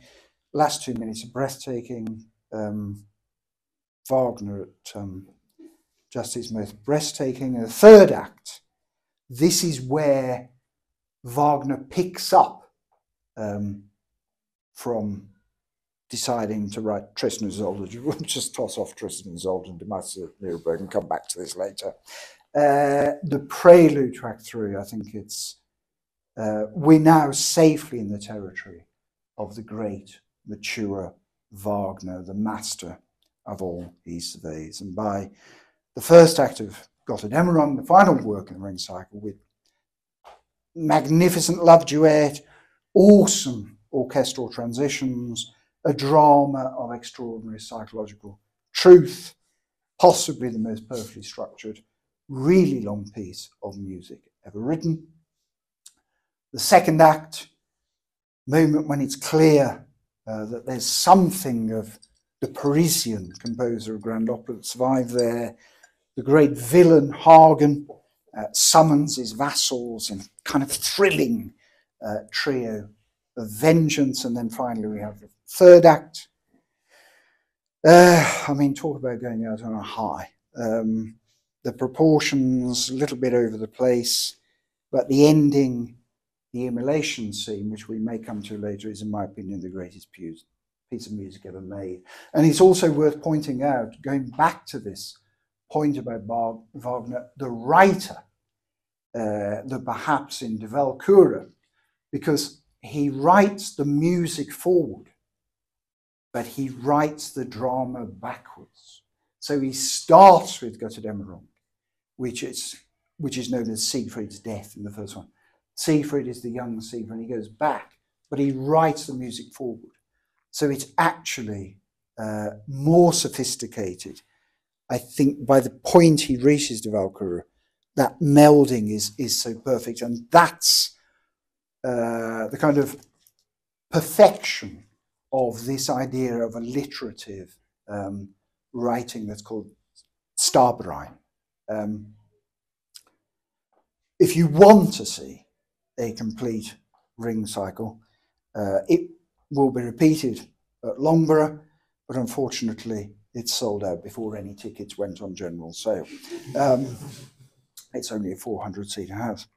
Last 2 minutes are breathtaking. Wagner at just his most breathtaking. And the third act, this is where Wagner picks up from deciding to write Tristan and Isolde. You wouldn't just toss off Tristan and Isolde and Demacia Nuremberg and come back to this later. The prelude to Act 3, I think it's, we're now safely in the territory of the great, mature Wagner, the master of all he surveys. And by the first act of Götterdämmerung, the final work in the Ring cycle, with magnificent love duet, awesome orchestral transitions, a drama of extraordinary psychological truth, possibly the most perfectly structured, really long piece of music ever written. The second act, moment when it's clear that there's something of the Parisian composer of grand opera that survived there. The great villain Hagen summons his vassals in kind of thrilling trio of vengeance, and then finally we have the third act. I mean, talk about going out on a high. The proportions a little bit over the place, but the ending, the immolation scene, which we may come to later, is in my opinion the greatest piece of music ever made. And it's also worth pointing out, going back to this point about Wagner, the writer, the perhaps in De Valkyrie, because he writes the music forward, but he writes the drama backwards. So he starts with Götterdämmerung, which is known as Siegfried's death in the first one. Siegfried is the young Siegfried, and he goes back, but he writes the music forward. So it's actually more sophisticated. I think by the point he reaches De Valkyrie, that melding is so perfect, and that's the kind of perfection of this idea of alliterative writing that's called Starberein. If you want to see a complete Ring cycle, it will be repeated at Loughborough, but unfortunately it's sold out before any tickets went on general sale. It's only a 400-seater house.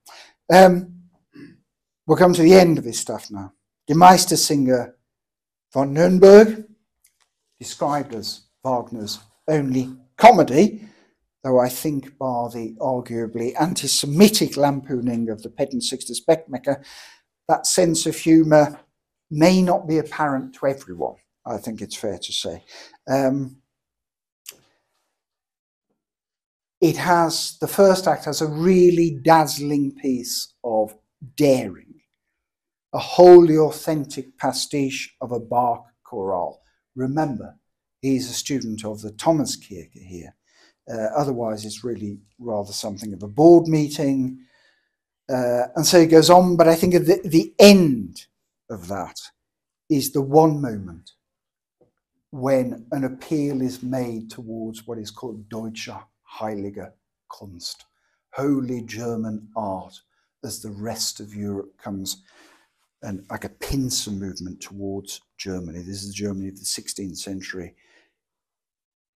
We'll come to the end of this stuff now. Die Meistersinger von Nürnberg, described as Wagner's only comedy, though I think bar the arguably anti-Semitic lampooning of the pedant Sixtus Beckmecker, that sense of humour may not be apparent to everyone, I think it's fair to say. The first act has a really dazzling piece of daring, a wholly authentic pastiche of a Bach chorale. Remember, he's a student of the Thomaskirche here. Otherwise, it's really rather something of a board meeting. And so it goes on, but I think at the end, of that is the one moment when an appeal is made towards what is called Deutsche Heilige Kunst, holy German art, as the rest of Europe comes and like a pincer movement towards Germany. This is Germany of the 16th century,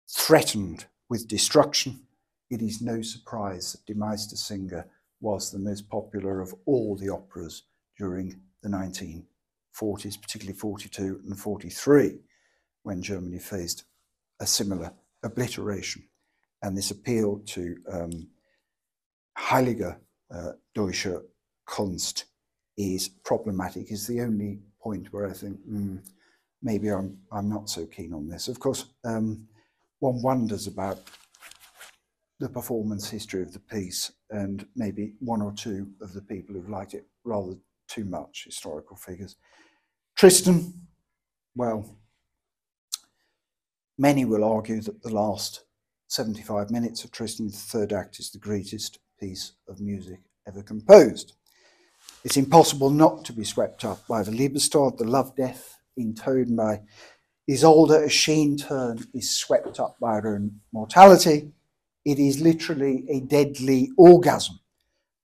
threatened with destruction. It is no surprise that Die Meistersinger was the most popular of all the operas during the 1940s, particularly 42 and 43, when Germany faced a similar obliteration. And this appeal to Heilige Deutsche Kunst is problematic, is the only point where I think maybe I'm not so keen on this. Of course, one wonders about the performance history of the piece, and maybe one or two of the people who've liked it rather too much, historical figures. Tristan, well, many will argue that the last 75 minutes of Tristan, the third act, is the greatest piece of music ever composed. It's impossible not to be swept up by the Liebestod, the love-death intoned by Isolde, as she in turn is swept up by her own mortality. It is literally a deadly orgasm,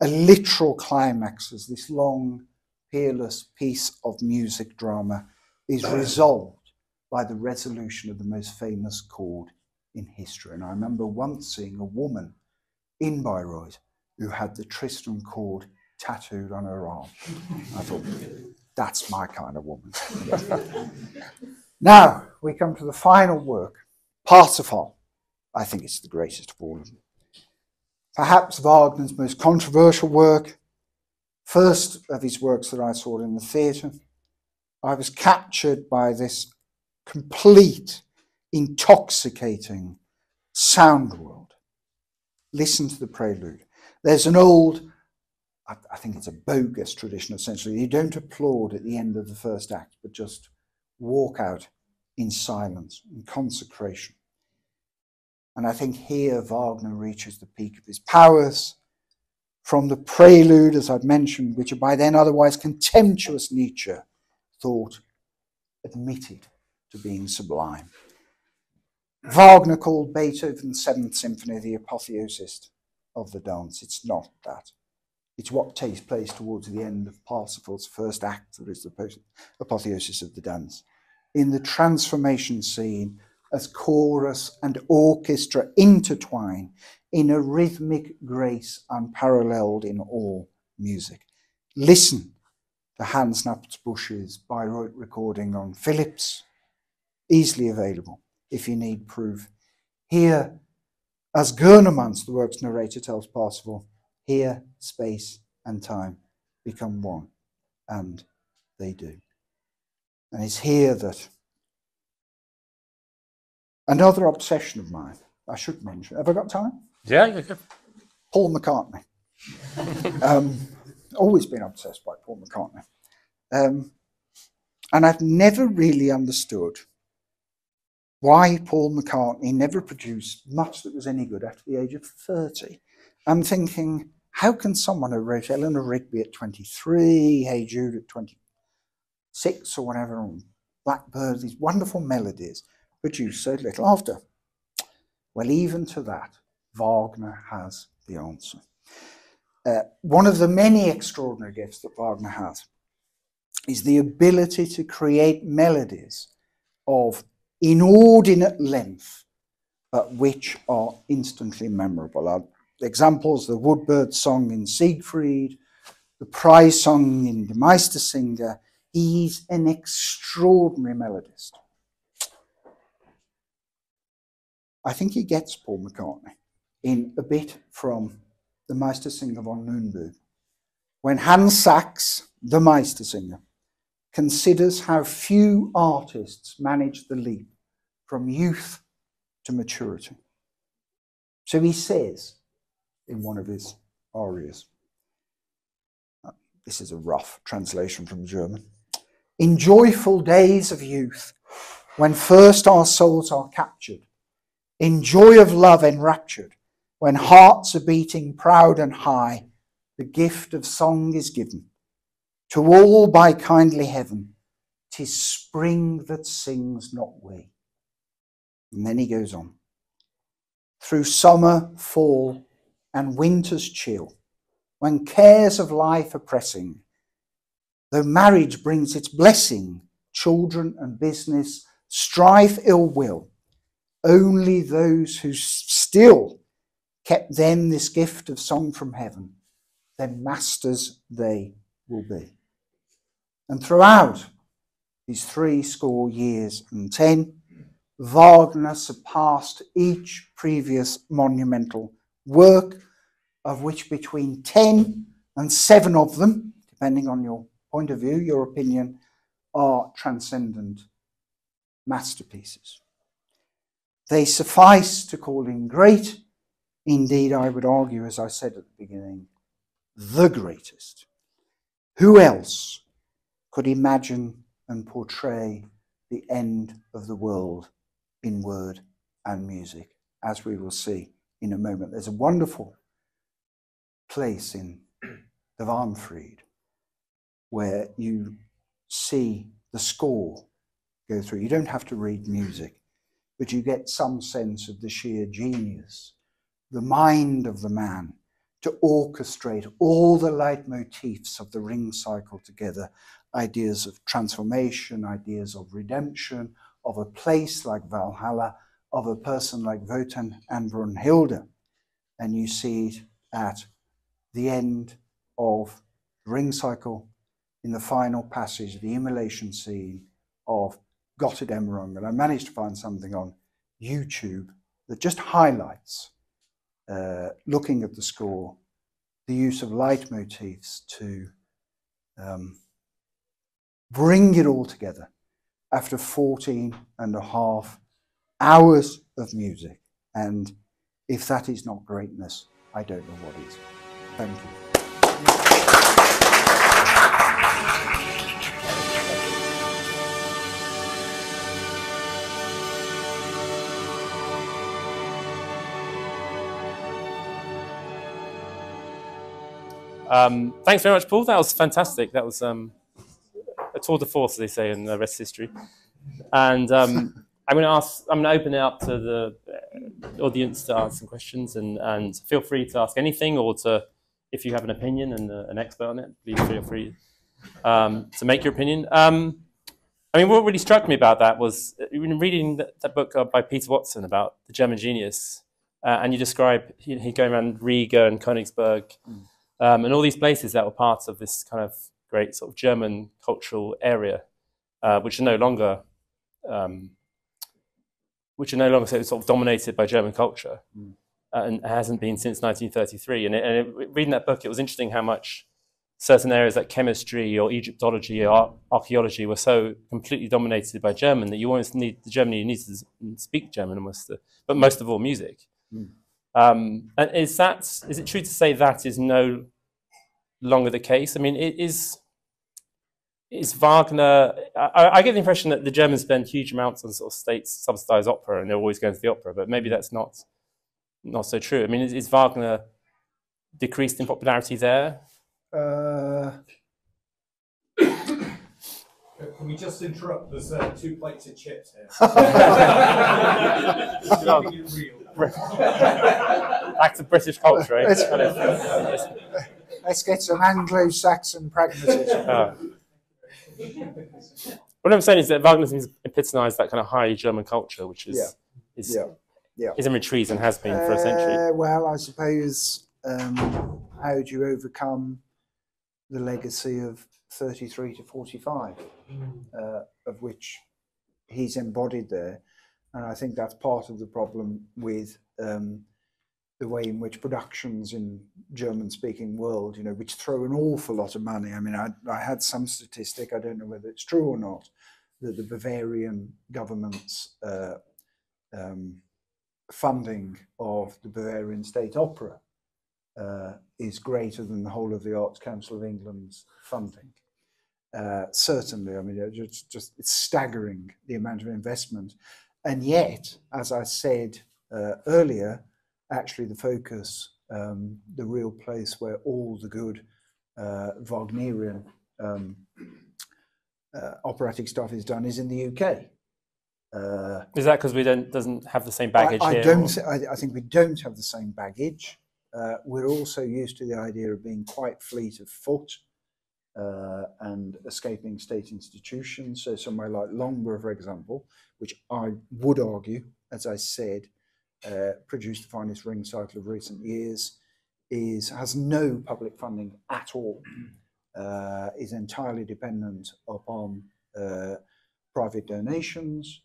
a literal climax as this long, peerless piece of music drama is resolved by the resolution of the most famous chord in history. And I remember once seeing a woman in Bayreuth who had the Tristan chord tattooed on her arm. I thought, that's my kind of woman. Now, we come to the final work, Parsifal. I think it's the greatest of all of them. Perhaps Wagner's most controversial work, first of his works that I saw in the theatre. I was captured by this complete, intoxicating sound world. Listen to the prelude. There's an old, I think it's a bogus tradition essentially. You don't applaud at the end of the first act, but just walk out in silence, in consecration. And I think here Wagner reaches the peak of his powers from the prelude, as I've mentioned, which by then otherwise contemptuous Nietzsche thought admitted to being sublime. Wagner called Beethoven's Seventh Symphony the apotheosis of the dance. It's not that. It's what takes place towards the end of Parsifal's first act that is the apotheosis of the dance. In the transformation scene, as chorus and orchestra intertwine in a rhythmic grace unparalleled in all music. Listen to Hans Knapsbusch's Bayreuth recording on Philips, easily available if you need proof. Here, as Gurneman's, the work's narrator, tells Parsifal, here space and time become one, and they do. And it's here that another obsession of mine, I should mention. Have I got time? Yeah, you're good. Paul McCartney. Always been obsessed by Paul McCartney. And I've never really understood why Paul McCartney never produced much that was any good after the age of 30. I'm thinking, how can someone who wrote Eleanor Rigby at 23, Hey Jude at 26 or whatever, and Blackbird, these wonderful melodies, produce so little after? Well, even to that, Wagner has the answer. One of the many extraordinary gifts that Wagner has is the ability to create melodies of inordinate length, but which are instantly memorable. Examples, the Woodbird song in Siegfried, the prize song in Die Meistersinger. He's an extraordinary melodist. I think he gets Paul McCartney in a bit from the Meistersinger von Nürnberg, when Hans Sachs, the Meistersinger, considers how few artists manage the leap from youth to maturity. So he says in one of his arias, this is a rough translation from German, in joyful days of youth, when first our souls are captured, in joy of love enraptured, when hearts are beating proud and high, the gift of song is given To all by kindly heaven, 'tis spring that sings, not we. And then he goes on. Through summer, fall, and winter's chill, when cares of life are pressing, though marriage brings its blessing, children and business, strife, ill will, only those who still kept them this gift of song from heaven, then masters they will be. And throughout these 80 years and 10, Wagner surpassed each previous monumental work, of which between 10 and 7 of them, depending on your point of view, your opinion, are transcendent masterpieces. They suffice to call him great. Indeed, I would argue, as I said at the beginning, the greatest. Who else could imagine and portray the end of the world in word and music, as we will see in a moment? There's a wonderful place in the Wahnfried where you see the score go through. You don't have to read music, but you get some sense of the sheer genius, the mind of the man to orchestrate all the leitmotifs of the ring cycle together, ideas of transformation, ideas of redemption, of a place like Valhalla, of a person like Wotan and Brunhilde. And you see it at the end of the ring cycle in the final passage, the immolation scene of Götterdämmerung. And I managed to find something on YouTube that just highlights, looking at the score, the use of leitmotifs to bring it all together after 14.5 hours of music. And if that is not greatness, I don't know what is. Thank you. Thanks very much, Paul. That was fantastic. That was a tour de force, as they say, in the rest of history. And I'm going to open it up to the audience to ask some questions, and feel free to ask anything, or to, if you have an opinion and an expert on it, please feel free to make your opinion. I mean, what really struck me about that was reading that book by Peter Watson about the German genius, and you describe he going around Riga and Königsberg. And all these places that were parts of this kind of great sort of German cultural area, which are no longer sort of dominated by German culture, and hasn't been since 1933. And reading that book, it was interesting how much certain areas like chemistry or Egyptology or archaeology were so completely dominated by German that you almost Germany needs to speak German almost, but most of all music. And is it true to say that is no longer the case? I mean, is Wagner? I get the impression that the Germans spend huge amounts on sort of state-subsidized opera, and they're always going to the opera. But maybe that's not so true. I mean, is Wagner decreased in popularity there? Can we just interrupt? There's 2 plates of chips here. Keeping it real. Back to British culture, eh? Let's get some Anglo-Saxon pragmatism. What I'm saying is that Wagner seems to epitomise that kind of high German culture, which is in retreat and has been for a century. Well, I suppose, how do you overcome the legacy of 33 to 45, of which he's embodied there? And I think that's part of the problem with the way in which productions in German-speaking world, which throw an awful lot of money. I mean, I had some statistic, I don't know whether it's true or not, that the Bavarian government's funding of the Bavarian State Opera is greater than the whole of the Arts Council of England's funding. Certainly, I mean, it's staggering, the amount of investment. And yet, as I said earlier, actually the focus, the real place where all the good Wagnerian operatic stuff is done is in the UK. Is that because we doesn't have the same baggage I here? don't. I think we don't have the same baggage. We're also used to the idea of being quite fleet of foot and escaping state institutions. So somewhere like Loughborough, for example, which I would argue, as I said, produced the finest ring cycle of recent years, has no public funding at all, is entirely dependent upon private donations,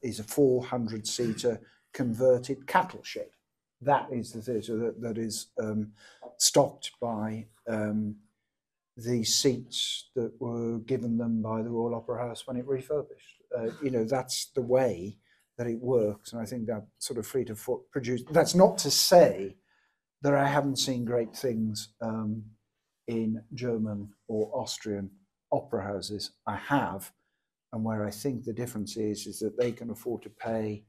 is a 400-seater converted cattle shed. That is the theatre that is stocked by the seats that were given them by the Royal Opera House when it refurbished. That's the way that it works, and I think that sort of fleet of foot produced. That's not to say that I haven't seen great things in German or Austrian opera houses. I have, and where I think the difference is that they can afford to pay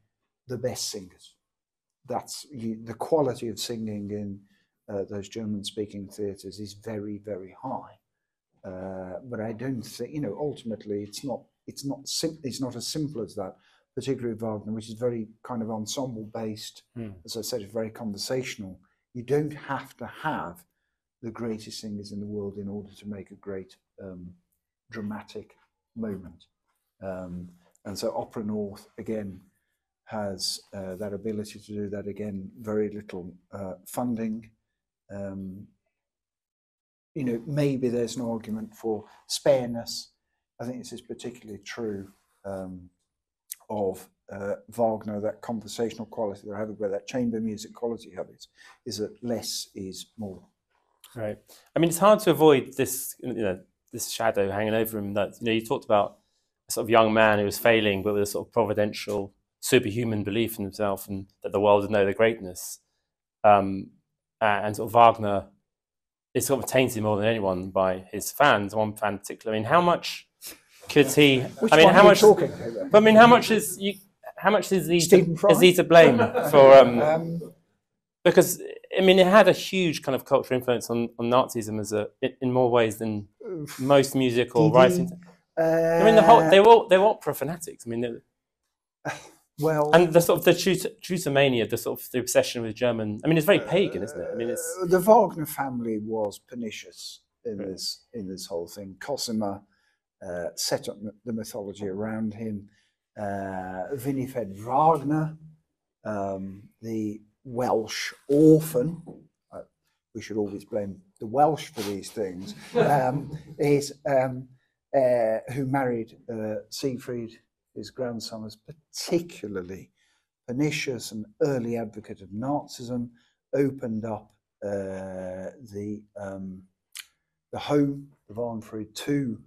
the best singers. That's the quality of singing in those German-speaking theatres is very, very high. But I don't think, ultimately it's not as simple as that. Particularly Wagner, which is very kind of ensemble-based. As I said, it's very conversational. You don't have to have the greatest singers in the world in order to make a great dramatic moment. And so Opera North, again, has that ability to do that. Again, very little funding. Maybe there's an argument for spareness. I think this is particularly true of Wagner, that conversational quality that I have about that chamber music quality of it, is that less is more. Right. I mean, it's hard to avoid this, this shadow hanging over him. That you talked about a sort of young man who was failing, but with a sort of providential, superhuman belief in himself, and that the world would know the greatness. And sort of Wagner is sort of tainted more than anyone by his fans. One fan in particular. I mean, how much could he? How much? Talking But I mean, how much is he to blame for? Because I mean, it had a huge kind of cultural influence on Nazism in more ways than most musical writing. I mean, they were opera fanatics. I mean, and the sort of the Truthomania, the sort of the obsession with German. I mean, it's very pagan, isn't it? I mean, it's the Wagner family was pernicious in this whole thing. Cosima set up the mythology around him. Winifred Wagner, the Welsh orphan, we should always blame the Welsh for these things, who married Siegfried, his grandson, was particularly pernicious and early advocate of Nazism, opened up the home of Arnfried to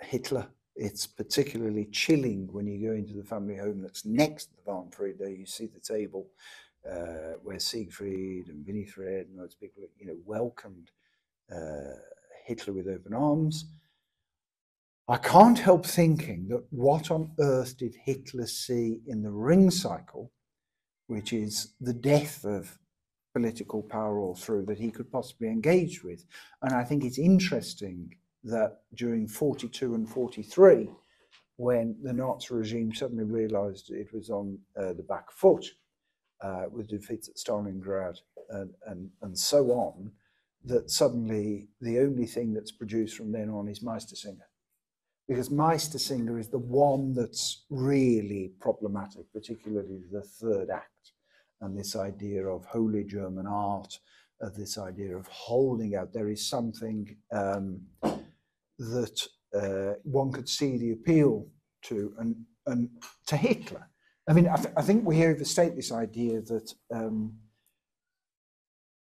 Hitler. It's particularly chilling when you go into the family home that's next to the Arnfried. There you see the table where Siegfried and Winifred and those people, welcomed Hitler with open arms. I can't help thinking that what on earth did Hitler see in the ring cycle, which is the death of political power all through, that he could possibly engage with. And I think it's interesting that during 42 and 43, when the Nazi regime suddenly realized it was on the back foot with defeats at Stalingrad and so on, that suddenly the only thing that's produced from then on is Meistersinger. Because Meistersinger is the one that's really problematic, particularly the third act, and this idea of holy German art, of this idea of holding out. There is something that one could see the appeal to, and to Hitler. I mean, I think we overstate this idea that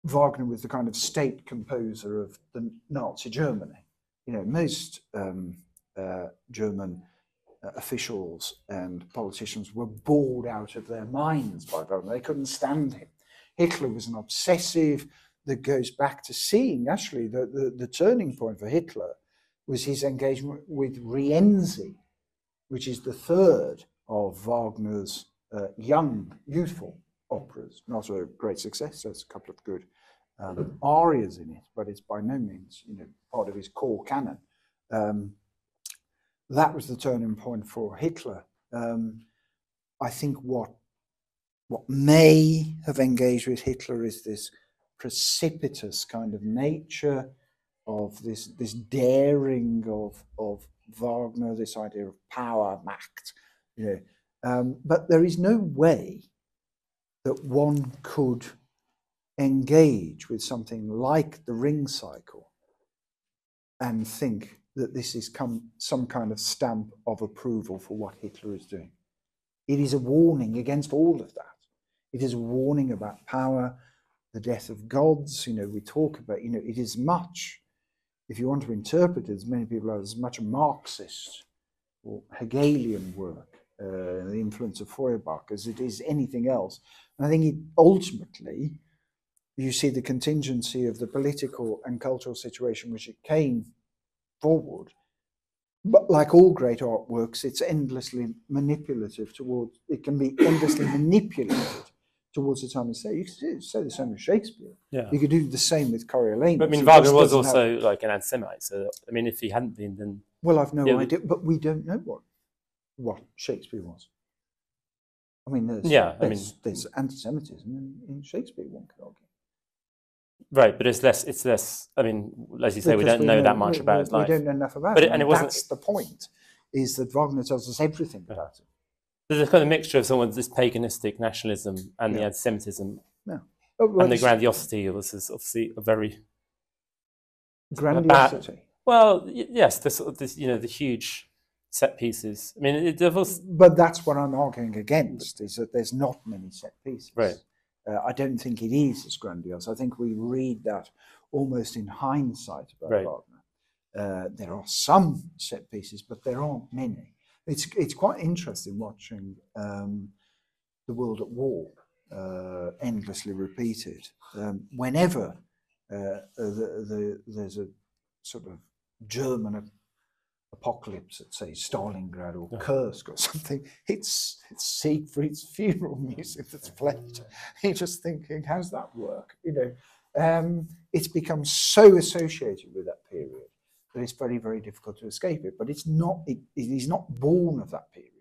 Wagner was the kind of state composer of the Nazi Germany. Most German officials and politicians were bored out of their minds by Wagner. They couldn't stand him. Hitler was an obsessive that goes back to seeing, actually, the turning point for Hitler was his engagement with Rienzi, which is the third of Wagner's youthful operas. Not a great success, there's a couple of good arias in it, but it's by no means, part of his core canon. That was the turning point for Hitler. I think what may have engaged with Hitler is this precipitous kind of nature of this daring of Wagner, this idea of power, Macht, but there is no way that one could engage with something like the ring cycle and think that this is some kind of stamp of approval for what Hitler is doing. It is a warning against all of that. It is a warning about power, the death of gods. We talk about, it is much, if you want to interpret it, as many people are, as much a Marxist or Hegelian work, the influence of Feuerbach, as it is anything else. And I think it ultimately, you see the contingency of the political and cultural situation which it came forward. But like all great artworks, it's endlessly manipulative towards, it can be endlessly manipulated towards the time and say. You could say the same with Shakespeare. Yeah. You could do the same with Coriolanus. But I mean, Wagner was also like an anti-Semite, so I mean, if he hadn't been, then... Well, I've no idea, but we don't know what Shakespeare was. I mean, there's anti-Semitism in Shakespeare, one could argue. Right, but it's less. I mean, as you say, we don't know that much about his life. We don't know enough about it. And it wasn't. That's the point, is that Wagner tells us everything about it. There's a kind of mixture of someone's this paganistic nationalism and the anti-Semitism and the grandiosity of this is obviously a very grandiosity. Yes, the huge set pieces. I mean, but that's what I'm arguing against, is that there's not many set pieces. Right. I don't think it is as grandiose. I think we read that almost in hindsight about Wagner. There are some set pieces, but there aren't many. It's quite interesting watching The World at War, endlessly repeated. Whenever there's a sort of German apocalypse at, say, Stalingrad or Kursk or something, it's Siegfried's funeral music that's played. You're just thinking, how's that work? It's become so associated with that period that it's very, very difficult to escape it. But it's not. It is not born of that period.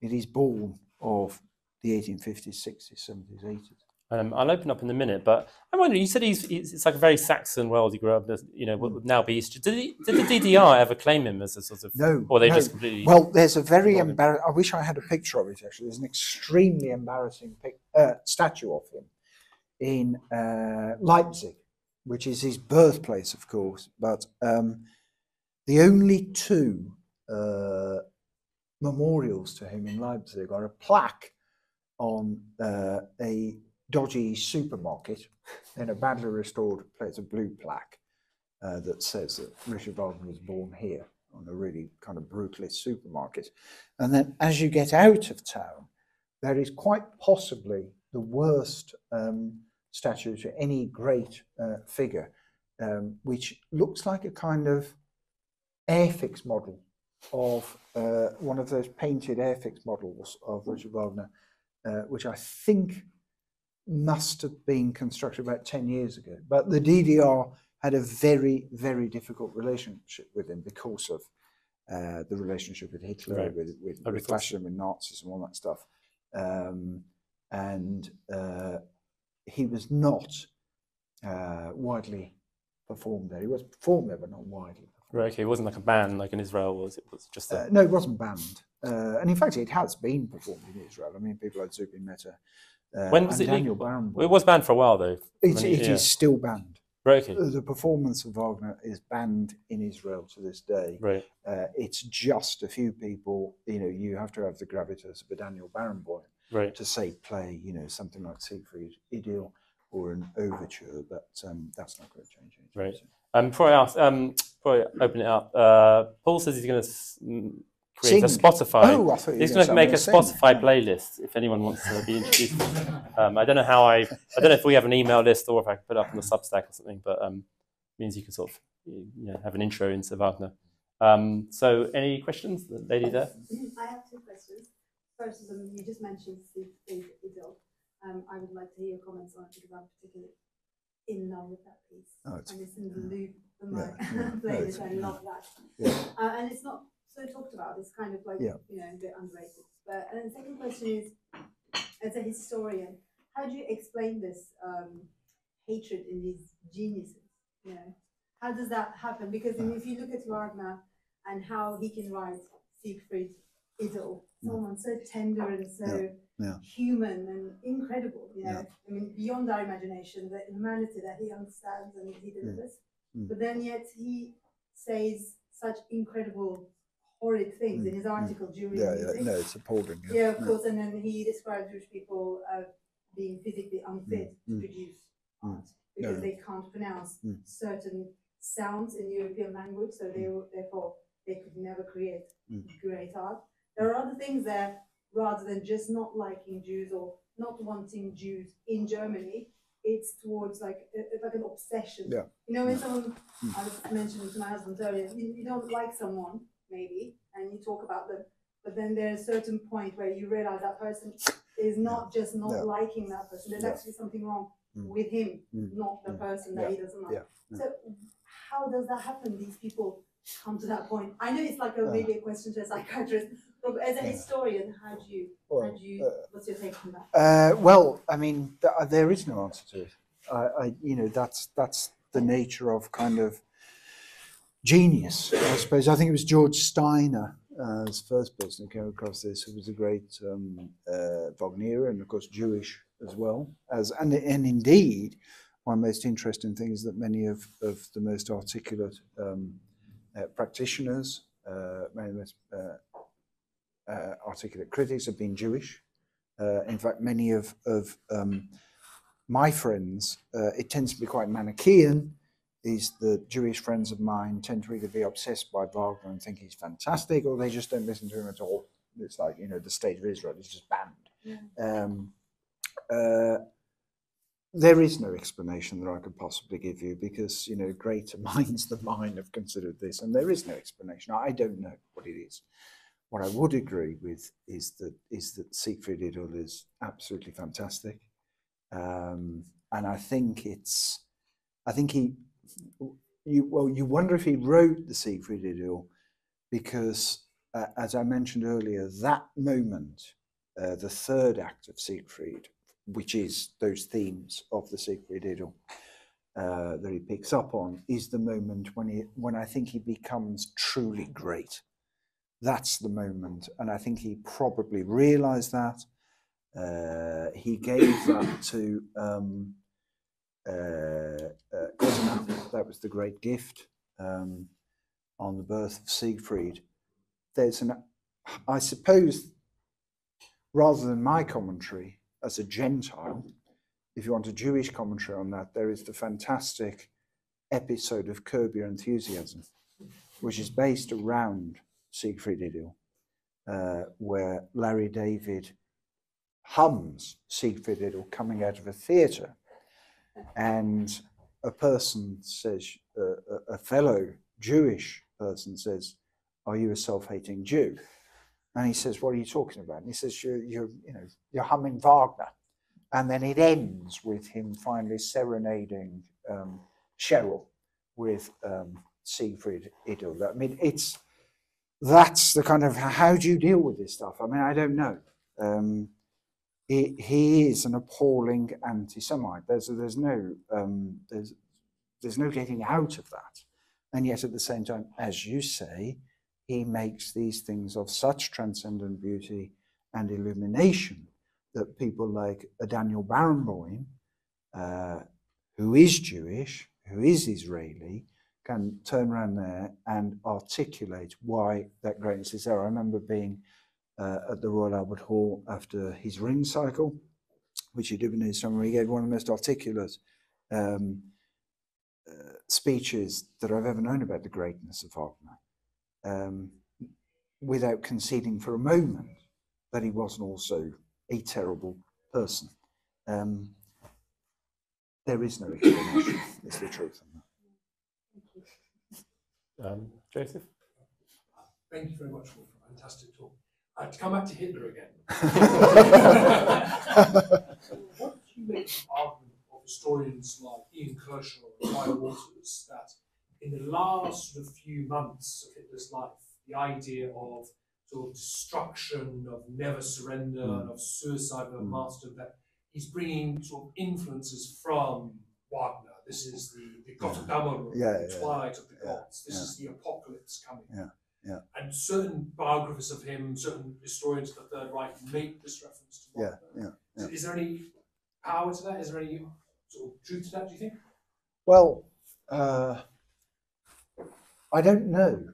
It is born of the 1850s, 60s, 70s, 80s. I'll open up in a minute, but I wonder. You said it's like a very Saxon world. He grew up, what would now be East. Did the DDR ever claim him as a sort of? No. Or they just completely? Well, there's a very embarrassing. I wish I had a picture of it. Actually, there's an extremely embarrassing statue of him in Leipzig, which is his birthplace, of course. But the only two memorials to him in Leipzig are a plaque on a dodgy supermarket and a badly restored place, a blue plaque that says that Richard Wagner was born here on a really kind of brutalist supermarket. And then as you get out of town, there is quite possibly the worst statue to any great figure, which looks like a kind of Airfix model of one of those painted Airfix models of Richard Wagner, which I think must have been constructed about 10 years ago. But the DDR had a very, very difficult relationship with him because of the relationship with Hitler, with fascism and Nazis and all that stuff. And he was not widely performed there. He was performed there, but not widely. Right, okay, it wasn't like a band like in Israel, was it? It was just no, it wasn't banned. And in fact, it has been performed in Israel. I mean, people like Zubin Mehta. When was it legal? Well, it was banned for a while, though. It is still banned. Right, okay. The performance of Wagner is banned in Israel to this day. Right. It's just a few people, you have to have the gravitas of a Daniel Barenboim to say play, something like Siegfried Idyll or an overture, but that's not going to change anything. Right. Before I open it up, Paul says he's going to create a Spotify. Oh, I thought he's going to make a Spotify playlist if anyone wants to be introduced. I don't know how I don't know if we have an email list or if I can put it up on the Substack or something, but it means you can sort of have an intro into Wagner. So any questions? The lady there? I have two questions. First is, you just mentioned Siegfried Idyll. I would like to hear your comments on it because I'm particularly in love with that piece. Oh, And it's in the loop of yeah, my playlist. I love that. Yeah. And it's not so talked about. It's kind of like, Yeah. you know, a bit underrated. But and the second question is, as a historian, how do you explain this hatred in these geniuses? You know, how does that happen? Because if you look at Wagner and how he can write Siegfried Idyll, someone so tender and so human and incredible, you know, I mean, beyond our imagination, the humanity that he understands and he delivers. But then yet he says such incredible, horrid things in his article during the meeting. No, it's appalling. Yeah, of course, and then he describes Jewish people being physically unfit to produce art because they can't pronounce certain sounds in European language, so therefore they could never create great art. There are other things there, rather than just not liking Jews or not wanting Jews in Germany. It's towards like an obsession. Yeah. You know, when someone, I was mentioning to my husband earlier, you don't like someone maybe, and you talk about them, but then there's a certain point where you realize that person is not just not liking that person. There's actually something wrong with him, not the person that he doesn't like. So how does that happen? These people come to that point. I know it's like maybe a question to a psychiatrist, but as a historian, how do you what's your take on that? Well, I mean, there is no answer to it. You know, that's the nature of kind of genius, I suppose. I think it was George Steiner, as the first person who came across this, who was a great Wagnerian and of course Jewish as well. And indeed, one of the most interesting things that many of the most articulate practitioners, many of the most articulate critics have been Jewish. In fact, many of my friends, it tends to be quite Manichaean, is the Jewish friends of mine tend to either be obsessed by Wagner and think he's fantastic, or they just don't listen to him at all. It's like, you know, the state of Israel is just banned. There is no explanation that I could possibly give you because, you know, greater minds than mine have considered this, and there is no explanation. I don't know what it is. What I would agree with is that Siegfried Idyll is absolutely fantastic, and I think you wonder if he wrote the Siegfried Idyll because, as I mentioned earlier, that moment, the third act of Siegfried, which is those themes of the Siegfried Idyll that he picks up on, is the moment when I think he becomes truly great. That's the moment, and I think he probably realised that. He gave that to Cosima. That was the great gift on the birth of Siegfried. I suppose, rather than my commentary as a Gentile, if you want a Jewish commentary on that, there is the fantastic episode of Curb Your Enthusiasm, which is based around Siegfried Idyll, where Larry David hums Siegfried Idyll coming out of a theatre, and a person says, a fellow Jewish person says, "Are you a self-hating Jew?" And he says, "What are you talking about?" And he says, "You're humming Wagner." And then it ends with him finally serenading Cheryl with Siegfried Idyll. I mean, that's the kind of, how do you deal with this stuff? I mean, I don't know. He is an appalling anti-Semite. There's no getting out of that. And yet at the same time, as you say, he makes these things of such transcendent beauty and illumination that people like Daniel Barenboim, who is Jewish, who is Israeli, can turn around there and articulate why that greatness is there. I remember being at the Royal Albert Hall after his Ring cycle, which he did in his summer. He gave one of the most articulate speeches that I've ever known about the greatness of Wagner, without conceding for a moment that he wasn't also a terrible person. There is no explanation, is the truth on that. Joseph? Thank you very much for a fantastic talk. To come back to Hitler again. What do you make of the argument of historians like Ian Kershaw and Guy Waters that in the last sort of few months of Hitler's life, the idea of sort of destruction, of never surrender, and of suicide, of master, that he's bringing sort of influences from Wagner. This is the Gotterdammerung, the twilight of the gods. This is the apocalypse coming. And certain biographers of him, certain historians of the Third Reich make this reference to Wagner. Is there any power to that? Is there any sort of truth to that, do you think? Well, I don't know.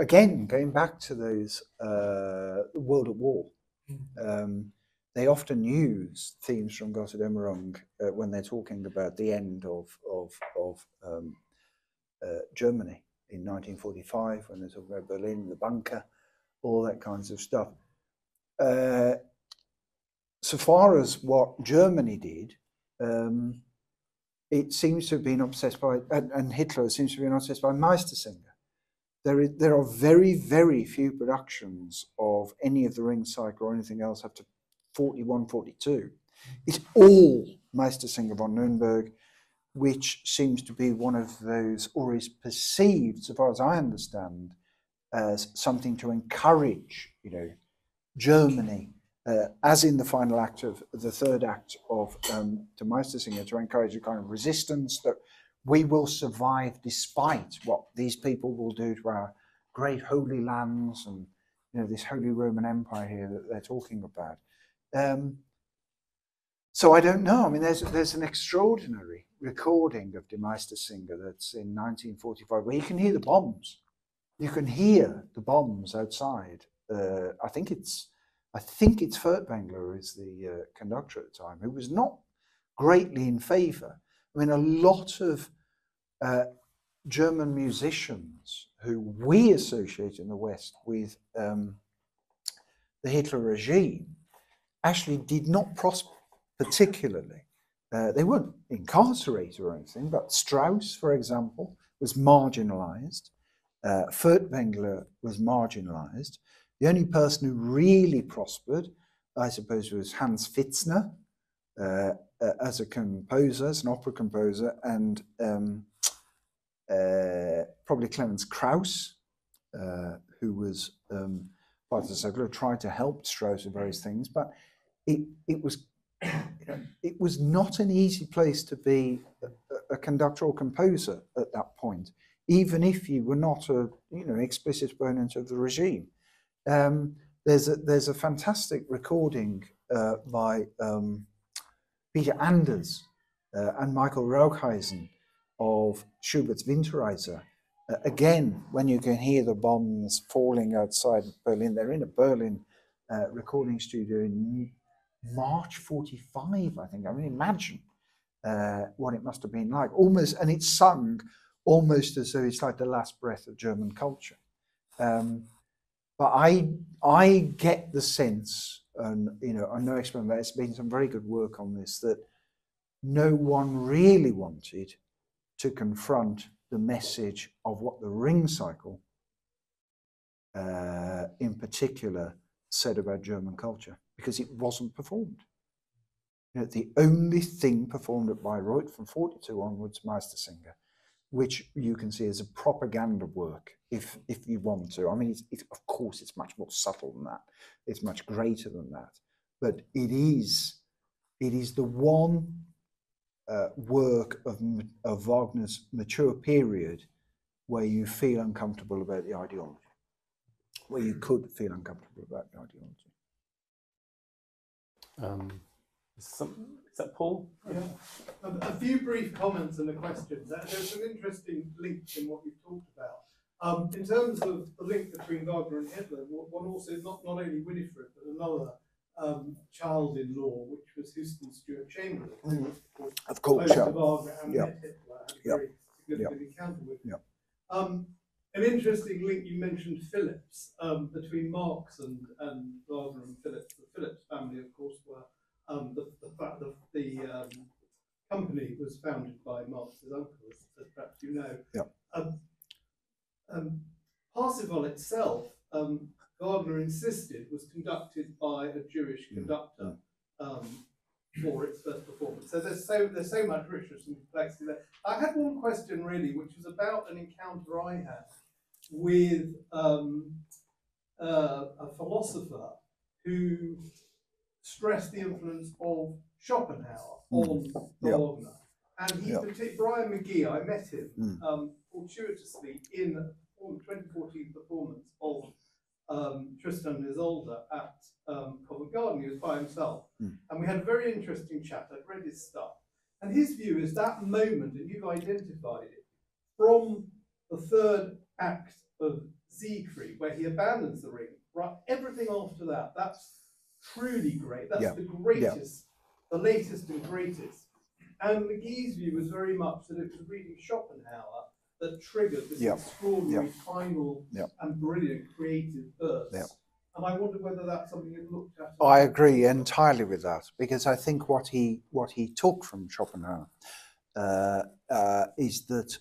Again, going back to those World at War, they often use themes from Gotterdammerung when they're talking about the end of Germany in 1945, when they're talking about Berlin, the bunker, all that kinds of stuff. So far as what Germany did, it seems to have been obsessed by, and Hitler seems to have been obsessed by Meistersinger. There are very, very few productions of any of the Ring cycle or anything else up to 41, 42. It's all Meistersinger von Nürnberg, which seems to be one of those, or is perceived, so far as I understand, as something to encourage, Germany, as in the final act of the third act of the Meistersinger, to encourage a kind of resistance that we will survive despite what these people will do to our great holy lands and this Holy Roman Empire here that they're talking about. So I don't know. I mean, there's an extraordinary recording of Die Meistersinger that's in 1945 where you can hear the bombs. You can hear the bombs outside. I think it's Furtwängler is the conductor at the time, who was not greatly in favour. I mean, a lot of German musicians who we associate in the West with the Hitler regime actually did not prosper particularly. They weren't incarcerated or anything, but Strauss, for example, was marginalised. Furtwängler was marginalised. The only person who really prospered, I suppose, was Hans Pfitzner as a composer, as an opera composer, and probably Clemens Krauss, who was part of the circle, tried to help Strauss with various things, but it was not an easy place to be a conductor or composer at that point, even if you were not a explicit opponent of the regime. There's a fantastic recording by Peter Anders and Michael Rauchheisen of Schubert's Winterreise. Again, when you can hear the bombs falling outside Berlin, they're in a Berlin recording studio in March 45, I think. I mean, imagine what it must have been like. Almost, and it's sung almost as though it's like the last breath of German culture. But I get the sense, and I know there's been some very good work on this, that no one really wanted to confront the message of what the Ring cycle, in particular, said about German culture, because it wasn't performed. The only thing performed at Bayreuth from 42 onwards, Meistersinger, which you can see as a propaganda work, if you want to. I mean, it's of course, it's much more subtle than that. It's much greater than that. But it is the one work of Wagner's mature period where you feel uncomfortable about the ideology, where you could feel uncomfortable about the ideology. Is that Paul? Yeah. A few brief comments and a question. There's an interesting link in what you've talked about. In terms of the link between Wagner and Hitler, one also, not only Winifred, but another child-in-law, which was Houston Stuart Chamberlain, of course, both Wagner and met Hitler, had a very significant encounter with him. An interesting link, you mentioned Phillips, between Marx and Wagner and Phillips. The Phillips family, of course, were the fact that the company was founded by Marx's uncle, as perhaps you know. Parsifal itself, Wagner insisted, was conducted by a Jewish conductor, for its first performance. So there's so much richness and complexity there. I had one question really, which was about an encounter I had with a philosopher who stressed the influence of Schopenhauer on Wagner. And he, Brian McGee, I met him fortuitously in the 2014 performance of Tristan and Isolde at Covent Garden. He was by himself. And we had a very interesting chat. I'd read his stuff. And his view is that moment, and you've identified it, from the third act of Siegfried, where he abandons the ring, right? Everything after that, that's truly great. That's the greatest, the latest and greatest. And McGee's view was very much that it was reading Schopenhauer that triggered this extraordinary final and brilliant creative burst. And I wonder whether that's something you've looked at. I agree entirely with that, because I think what he took from Schopenhauer is that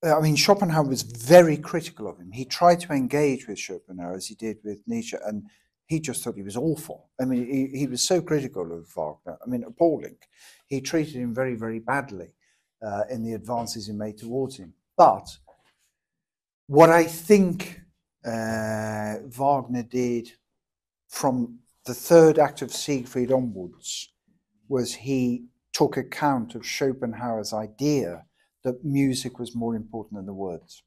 I mean, Schopenhauer was very critical of him. He tried to engage with Schopenhauer as he did with Nietzsche, and he just thought he was awful. I mean, he was so critical of Wagner. I mean, appalling. He treated him very, very badly in the advances he made towards him. But what I think Wagner did from the third act of Siegfried onwards was he took account of Schopenhauer's idea that music was more important than the words.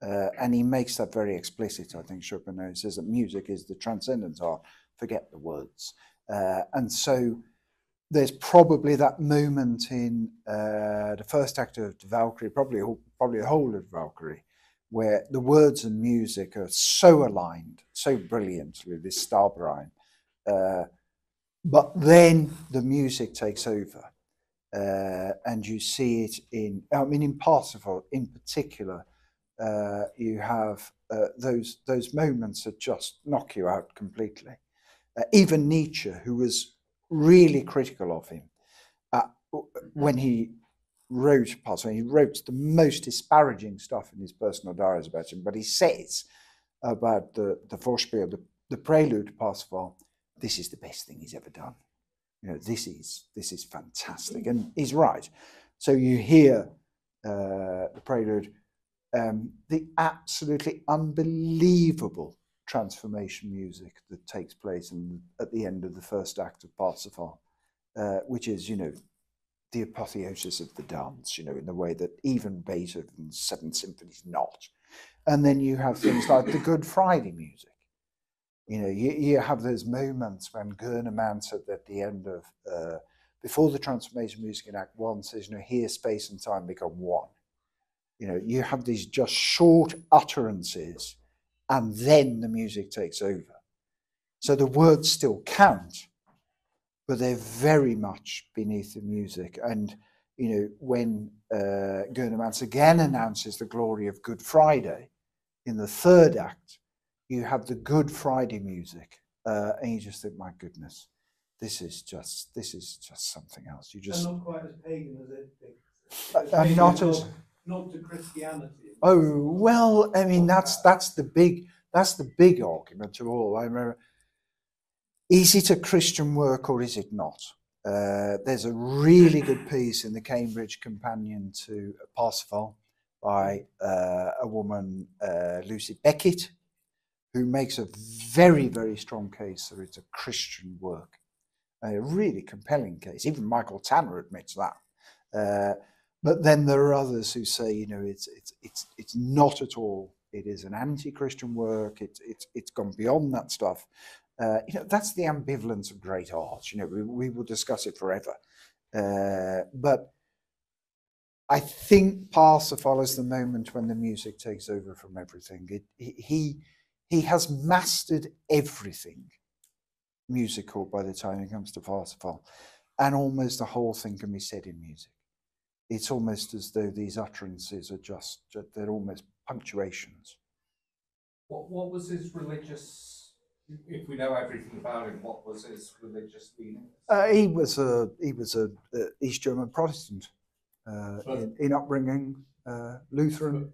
And he makes that very explicit. I think Schopenhauer says that music is the transcendent art, forget the words. And so there's probably that moment in the first act of the Valkyrie, probably the whole of Valkyrie, where the words and music are so aligned, so brilliantly, this Starberein. But then the music takes over. And you see it in, I mean, in Parsifal in particular, you have those moments that just knock you out completely. Even Nietzsche, who was really critical of him, when he wrote Parsifal, he wrote the most disparaging stuff in his personal diaries about him, but he says about the Vorspiel, the prelude to Parsifal, this is the best thing he's ever done. You know, this is fantastic, and he's right. So you hear the prelude, the absolutely unbelievable transformation music that takes place at the end of the first act of Parsifal, which is, you know, the apotheosis of the dance, you know, in the way that even Beethoven's Seventh Symphony is not. And then you have things like the Good Friday music. You know, you have those moments when Gurnemann said at the end of, before the transformation music in Act 1 says, you know, here space and time become one. You know, you have these just short utterances and then the music takes over. So the words still count, but they're very much beneath the music. And, you know, when Gurnemann again announces the glory of Good Friday in the third act, you have the Good Friday music, and you just think, my goodness, this is just something else. You just and not quite as pagan as it thinks. Not to Christianity. Oh well, I mean that's the big argument of all. I remember, is it a Christian work or is it not? There's a really good piece in the Cambridge Companion to Parsifal by a woman, Lucy Beckett, who makes a very, very strong case that it's a Christian work. A really compelling case. Even Michael Tanner admits that. But then there are others who say, you know, it's not at all. It is an anti-Christian work. It's gone beyond that stuff. You know, that's the ambivalence of great art. You know, we will discuss it forever. But I think Parsifal is the moment when the music takes over from everything. He has mastered everything musical by the time it comes to Parsifal, and almost the whole thing can be said in music. It's almost as though these utterances are they're almost punctuations. What was his religious, if we know everything about him, what was his religious leaning? He was a East German Protestant in upbringing, Lutheran.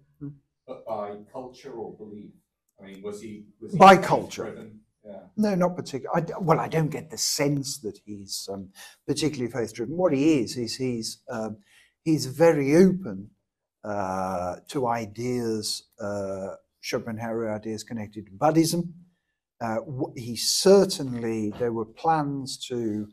But by culture or belief? I mean, was he by culture? Driven? Yeah. No, not particularly. Well, I don't get the sense that he's particularly faith-driven. What he is he's very open to ideas, Schopenhauer ideas connected to Buddhism. He certainly, there were plans to,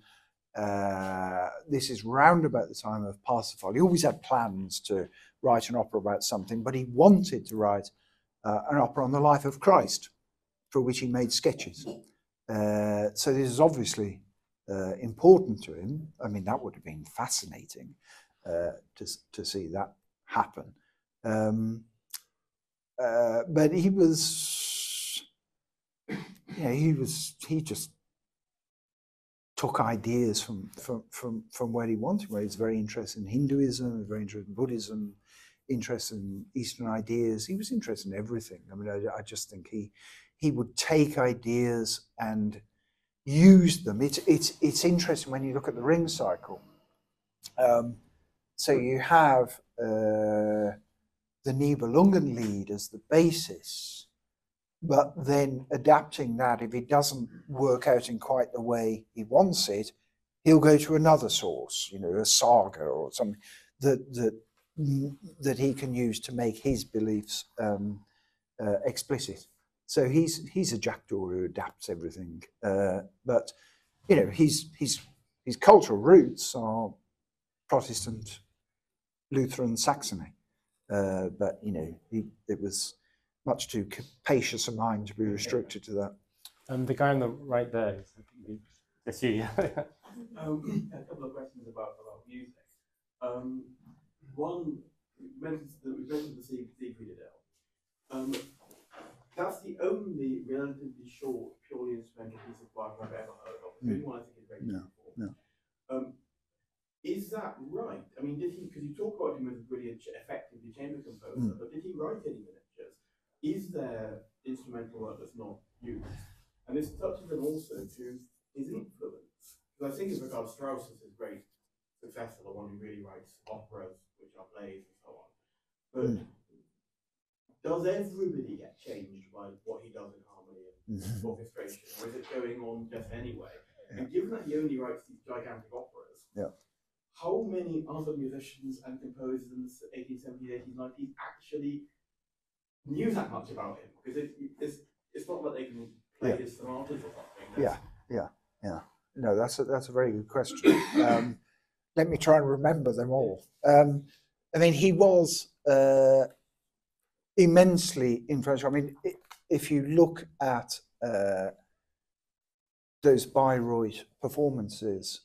this is round about the time of Parsifal. He always had plans to write an opera about something, but he wanted to write an opera on the life of Christ, for which he made sketches. So this is obviously important to him. I mean, that would have been fascinating to see that happen. But he was, he just took ideas from where he wanted. Where he's very interested in Hinduism, very interested in Buddhism, interested in Eastern ideas. He was interested in everything. I mean, I just think he would take ideas and use them. It's interesting when you look at the ring cycle. So you have the Nibelungenlied as the basis, but then adapting that, if it doesn't work out in quite the way he wants it, he'll go to another source, a saga or something that he can use to make his beliefs explicit. So he's a jackdaw who adapts everything, but his cultural roots are Protestant, Lutheran, Saxony, but it was much too capacious a mind to be restricted to that. The guy on the right there, it's you. Yeah. A couple of questions about music. One, we mentioned the Sekforde. That's the only relatively short, purely instrumental piece of work I've ever heard of. The only one I think is very beautiful. No. Is that right? I mean, did he? Because you talk about him as a brilliant, effectively chamber composer, but did he write any miniatures? Is there instrumental work that's not used? And this touches on also to his influence. Because I think as regards Strauss as his great successor, the one who really writes operas, which are plays and so on. But does everybody get changed by what he does in harmony and orchestration, or is it going on just anyway? Yeah. And given that he only writes these gigantic operas, how many other musicians and composers in the 1870s, 1890s actually knew that much about him? Because it's not that they can play his sonatas or something. Yeah. No, that's a very good question. Let me try and remember them all. I mean, he was immensely influential. I mean, if you look at those Bayreuth performances,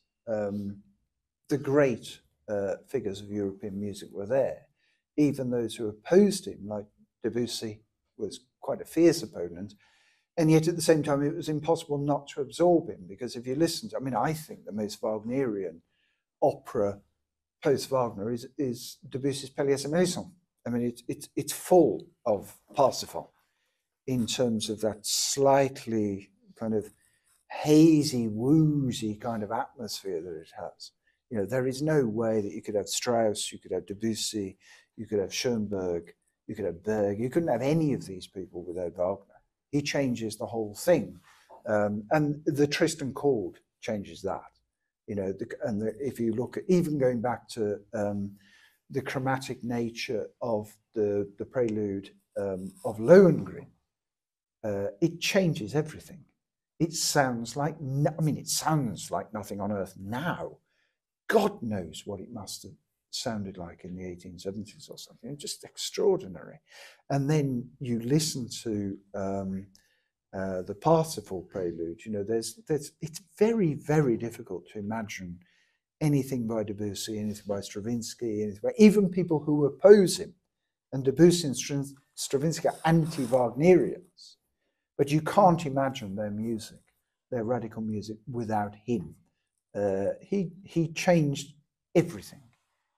the great figures of European music were there. Even those who opposed him, like Debussy, was quite a fierce opponent. And yet at the same time, it was impossible not to absorb him, because if you listen to, I mean, I think the most Wagnerian opera post-Wagner is Debussy's Pelléas et Mélisande. I mean, it's full of Parsifal in terms of that slightly kind of hazy, woozy kind of atmosphere that it has. There is no way that you could have Strauss, you could have Debussy, you could have Schoenberg, you could have Berg. You couldn't have any of these people without Wagner. He changes the whole thing. And the Tristan chord changes that. If you look at, even going back to the chromatic nature of the prelude of Lohengrin, it changes everything. It sounds like, it sounds like nothing on earth now. God knows what it must have sounded like in the 1870s or something. It's just extraordinary. And then you listen to the Parsifal prelude. It's very, very difficult to imagine anything by Debussy, anything by Stravinsky, even people who oppose him. And Debussy and Stravinsky are anti-Wagnerians, but you can't imagine their music, their radical music, without him. He changed everything.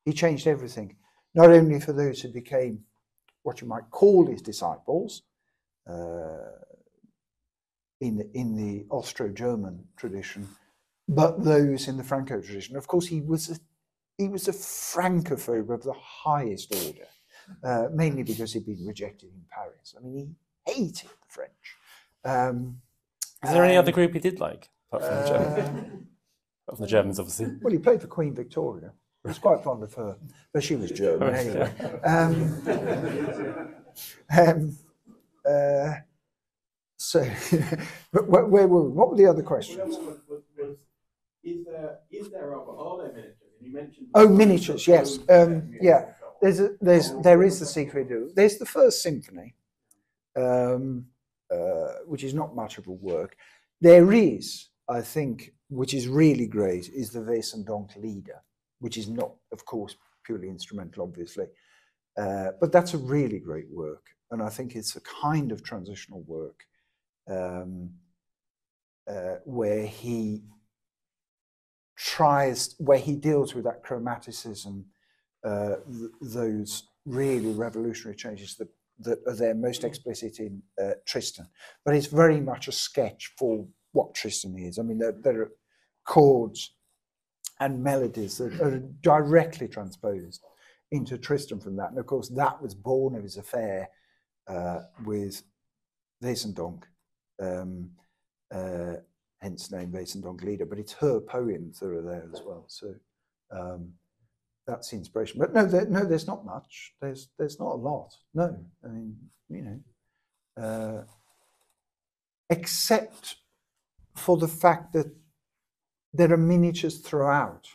He changed everything, not only for those who became what you might call his disciples in the Austro-German tradition, but those in the Franco tradition. Of course, he was a Francophobe of the highest order, mainly because he'd been rejected in Paris. I mean, he hated the French. Is there any other group he did like, apart from the Germans? Apart from the Germans, obviously. Well, he played for Queen Victoria. He was quite fond of her, but she was German anyway. So, but where were we? What were the other questions? Is there are there miniatures? And you mentioned miniatures. Yes. Yeah. There is the secret. There's the first symphony, which is not much of a work. There is, I think, which is really great, is the Wesendonck Lieder, which is not, of course, purely instrumental, obviously, but that's a really great work, and I think it's a kind of transitional work where he deals with that chromaticism, those really revolutionary changes that are there most explicit in Tristan, but it's very much a sketch for what Tristan is. I mean, there are chords and melodies that are directly transposed into Tristan from that, and of course that was born of his affair with Wesendonck, hence the name Wesendonck Lieder, but it's her poems that are there as well. So that's the inspiration. But no, there's not much. There's not a lot. No, I mean, except for the fact that there are miniatures throughout.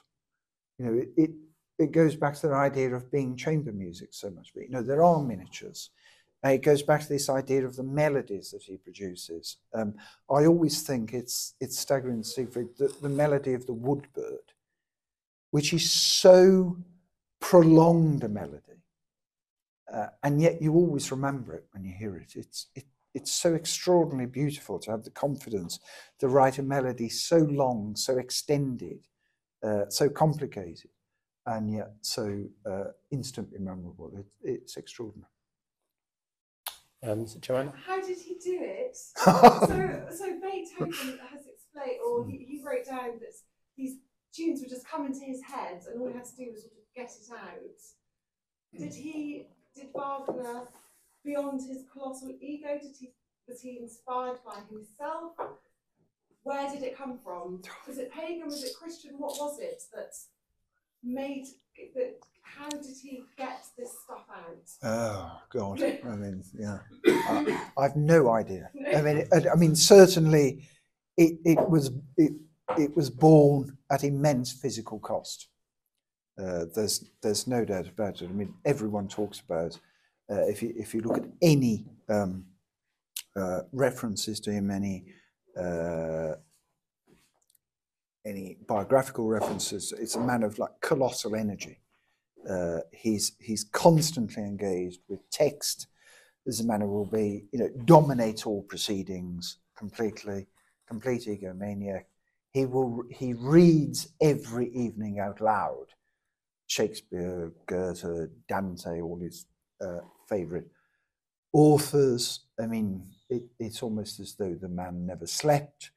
It goes back to the idea of being chamber music so much. But there are miniatures. It goes back to this idea of the melodies that he produces. I always think it's staggering, Sekforde, the melody of the woodbird, which is so prolonged a melody, and yet you always remember it when you hear it. It's so extraordinarily beautiful to have the confidence to write a melody so long, so extended, so complicated, and yet so instantly memorable. It's extraordinary. Joanna? How did he do it? so Beethoven has explained, or he wrote down that these tunes would just come into his head, and all he had to do was sort of get it out. Did Wagner, beyond his colossal ego, was he inspired by himself? Where did it come from? Was it pagan? Was it Christian? What was it that made that? How did he get this stuff out? Oh God! I mean, yeah, I've no idea. I mean, certainly, it was born at immense physical cost. There's no doubt about it. I mean, everyone talks about if you look at any references to him, any biographical references, it's a man of like colossal energy. He's constantly engaged with text. There's a man who will be, dominate all proceedings completely, complete egomaniac. He reads every evening out loud. Shakespeare, Goethe, Dante, all his favourite authors. I mean, it's almost as though the man never slept.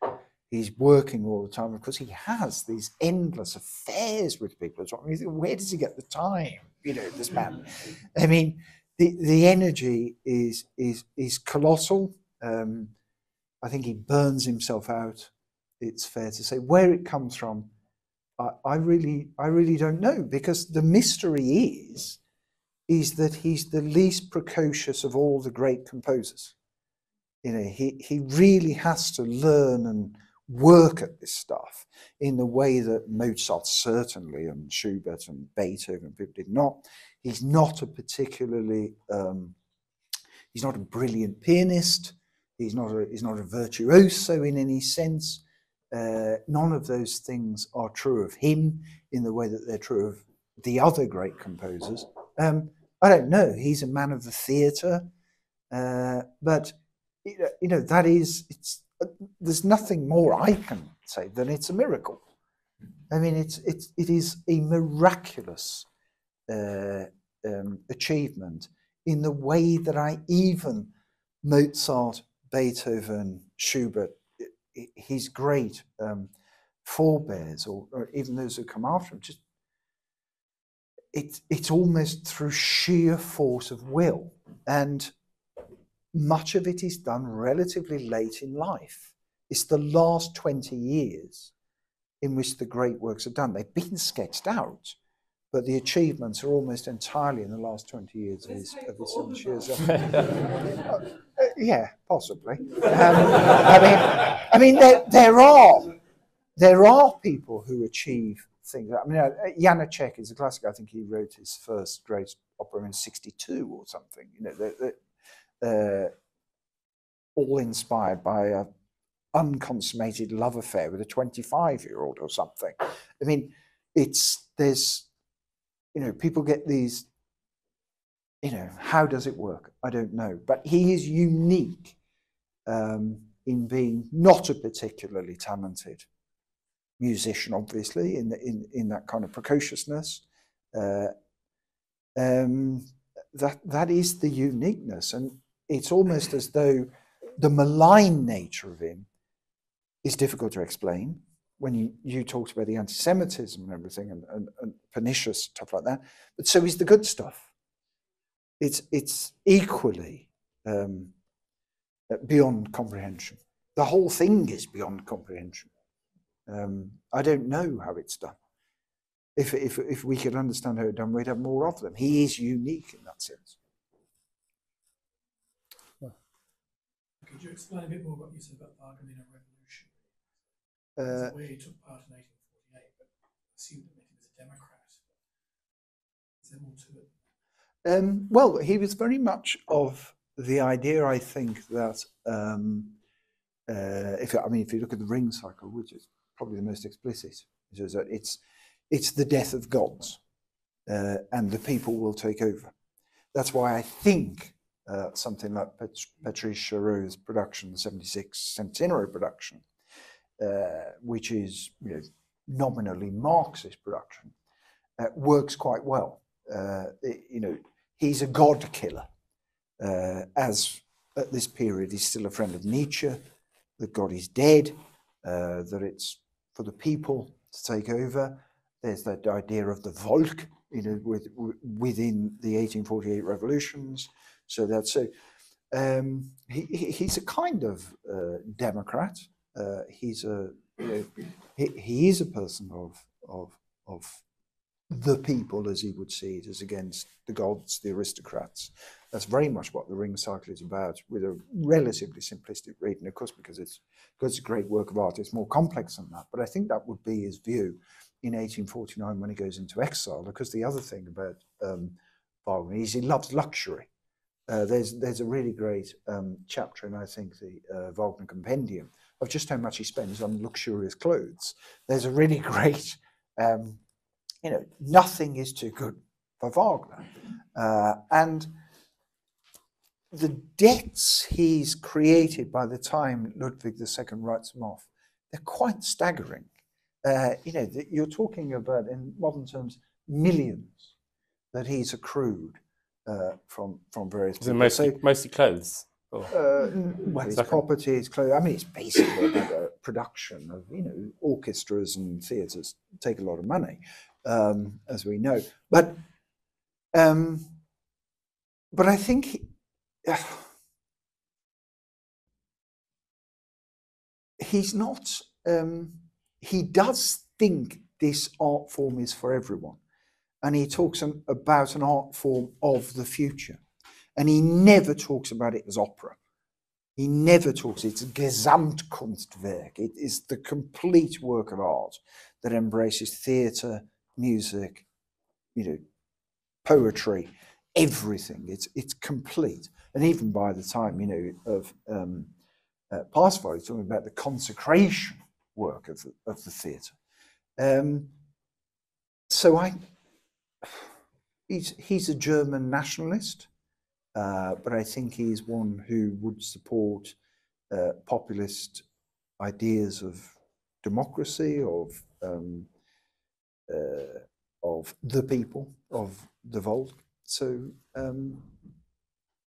He's working all the time because he has these endless affairs with people. Where does he get the time? This man. I mean, the energy is colossal. I think he burns himself out. It's fair to say. Where it comes from, I really don't know, because the mystery is that he's the least precocious of all the great composers. He really has to learn and work at this stuff in the way that Mozart certainly, and Schubert and Beethoven people did not. He's not a particularly he's not a brilliant pianist. He's not a virtuoso in any sense. None of those things are true of him in the way that they're true of the other great composers. I don't know. He's a man of the theatre, but that is it's. There's nothing more I can say than it's a miracle. I mean, it is a miraculous achievement in the way that even Mozart, Beethoven, Schubert, his great forebears, or even those who come after him, just it's almost through sheer force of will, and much of it is done relatively late in life. It's the last 20 years in which the great works are done. They've been sketched out, but the achievements are almost entirely in the last 20 years of his 70 years. Yeah, possibly. I mean, there are people who achieve things. I mean, Janacek is a classic. I think he wrote his first great opera in '62 or something. You know, all inspired by a unconsummated love affair with a 25-year-old or something. I mean, there's, you know, people get these, you know, how does it work? I don't know. But he is unique in being not a particularly talented musician, obviously, in that kind of precociousness. That is the uniqueness. And it's almost as though the malign nature of him is difficult to explain. When you talked about the anti-Semitism and everything and pernicious stuff like that, but so is the good stuff. It's equally beyond comprehension. The whole thing is beyond comprehension. I don't know how it's done. If we could understand how it's done, we'd have more of them. He is unique in that sense. Could you explain a bit more what you said about Wagner in a revolution? Where he took part in 1848, but assumed that he was a Democrat. Is there more to it? Well, he was very much of the idea, I think, that if you look at the ring cycle, which is probably the most explicit, is that it's the death of gods, and the people will take over. That's why I think something like Patrice Chéreau's production, the 76 centenary production, which is, you know, nominally Marxist production, works quite well. You know, he's a god killer, as at this period he's still a friend of Nietzsche. That God is dead, that it's for the people to take over. There's that idea of the Volk, you know, within the 1848 revolutions. So that's he's a kind of Democrat. He's a, you know, he is a person of the people, as he would see it, as against the gods, the aristocrats. That's very much what the ring cycle is about, with a relatively simplistic reading, of course, because it's a great work of art. It's more complex than that, but I think that would be his view in 1849 when he goes into exile. Because the other thing about Wagner is he loves luxury. There's a really great chapter in, I think, the Wagner Compendium of just how much he spends on luxurious clothes. There's a really great, you know, nothing is too good for Wagner. And the debts he's created by the time Ludwig II writes them off, they're quite staggering. You know, you're talking about, in modern terms, millions that he's accrued from various people. Mostly clothes? Well, his property, his clothes. I mean, it's basically about a production of, you know, orchestras and theatres take a lot of money, as we know. But I think he's not. He does think this art form is for everyone, and he talks about an art form of the future. And he never talks about it as opera. He never talks, it's a Gesamtkunstwerk. It is the complete work of art that embraces theatre, music, you know, poetry, everything. It's complete. And even by the time, you know, of Parsifal, he's talking about the consecration work of the theatre. So he's a German nationalist. But I think he's one who would support populist ideas of democracy, of the people, of the Volk. So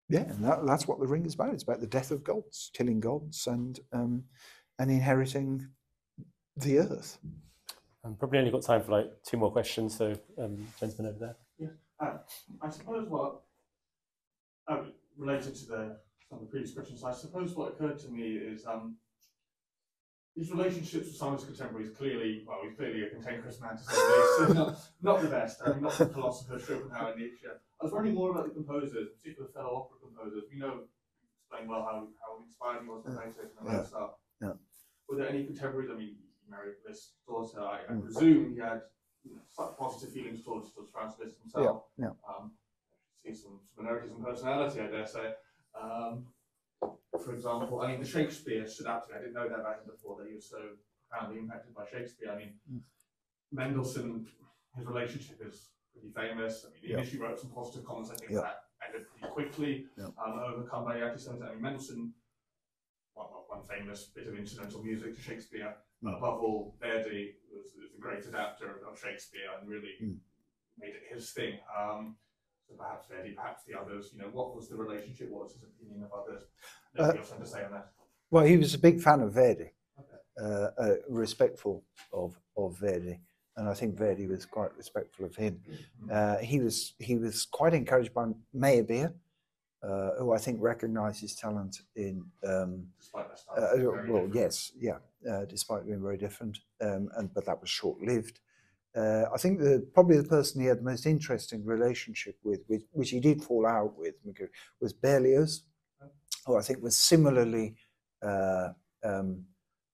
yeah, and that's what the ring is about. It's about the death of gods, killing gods, and inheriting the earth. Probably only got time for like 2 more questions. So gentleman over there. Yeah, I suppose related to some of the previous questions, I suppose what occurred to me is his relationships with some of his contemporaries clearly, well, he's clearly a cantankerous man to say the least, so not the best. I mean, not the philosopher Schopenhauer and Nietzsche. I was wondering more about the composers, particularly fellow opera composers. We know, explain well how inspired he was by Beethoven and that stuff. Yeah. Were there any contemporaries? I mean, he married Liszt's daughter. I presume he had such positive feelings towards Franz Liszt himself. Yeah. See some similarities in personality, I dare say. For example, I mean, the Shakespeare stood out to me. I didn't know that about him before, that he was so profoundly impacted by Shakespeare. I mean, Mendelssohn, his relationship is pretty famous. I mean, he initially wrote some positive comments. I think that ended pretty quickly, overcome by the anti-Semitism. I mean, Mendelssohn, one famous bit of incidental music to Shakespeare, above all, Verdi was a great adapter of Shakespeare and really made it his thing. So perhaps Verdi, perhaps the others, what was the relationship? What was his opinion of others? Anything else to say on that? Well, he was a big fan of Verdi, Okay. respectful of Verdi, and I think Verdi was quite respectful of him. He was quite encouraged by Meyerbeer, who I think recognised his talent in. Despite their styles, despite being very different, but that was short-lived. I think probably the person he had the most interesting relationship with, which he did fall out with, was Berlioz, who I think was similarly a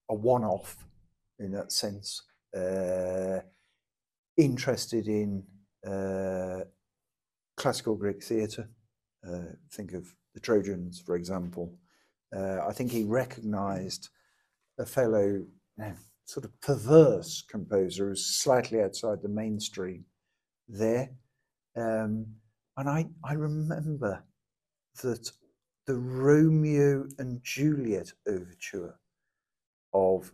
one-off in that sense, interested in classical Greek theatre. Think of the Trojans, for example. I think he recognised a fellow sort of perverse composer who's slightly outside the mainstream there. And I remember that the Romeo and Juliet overture of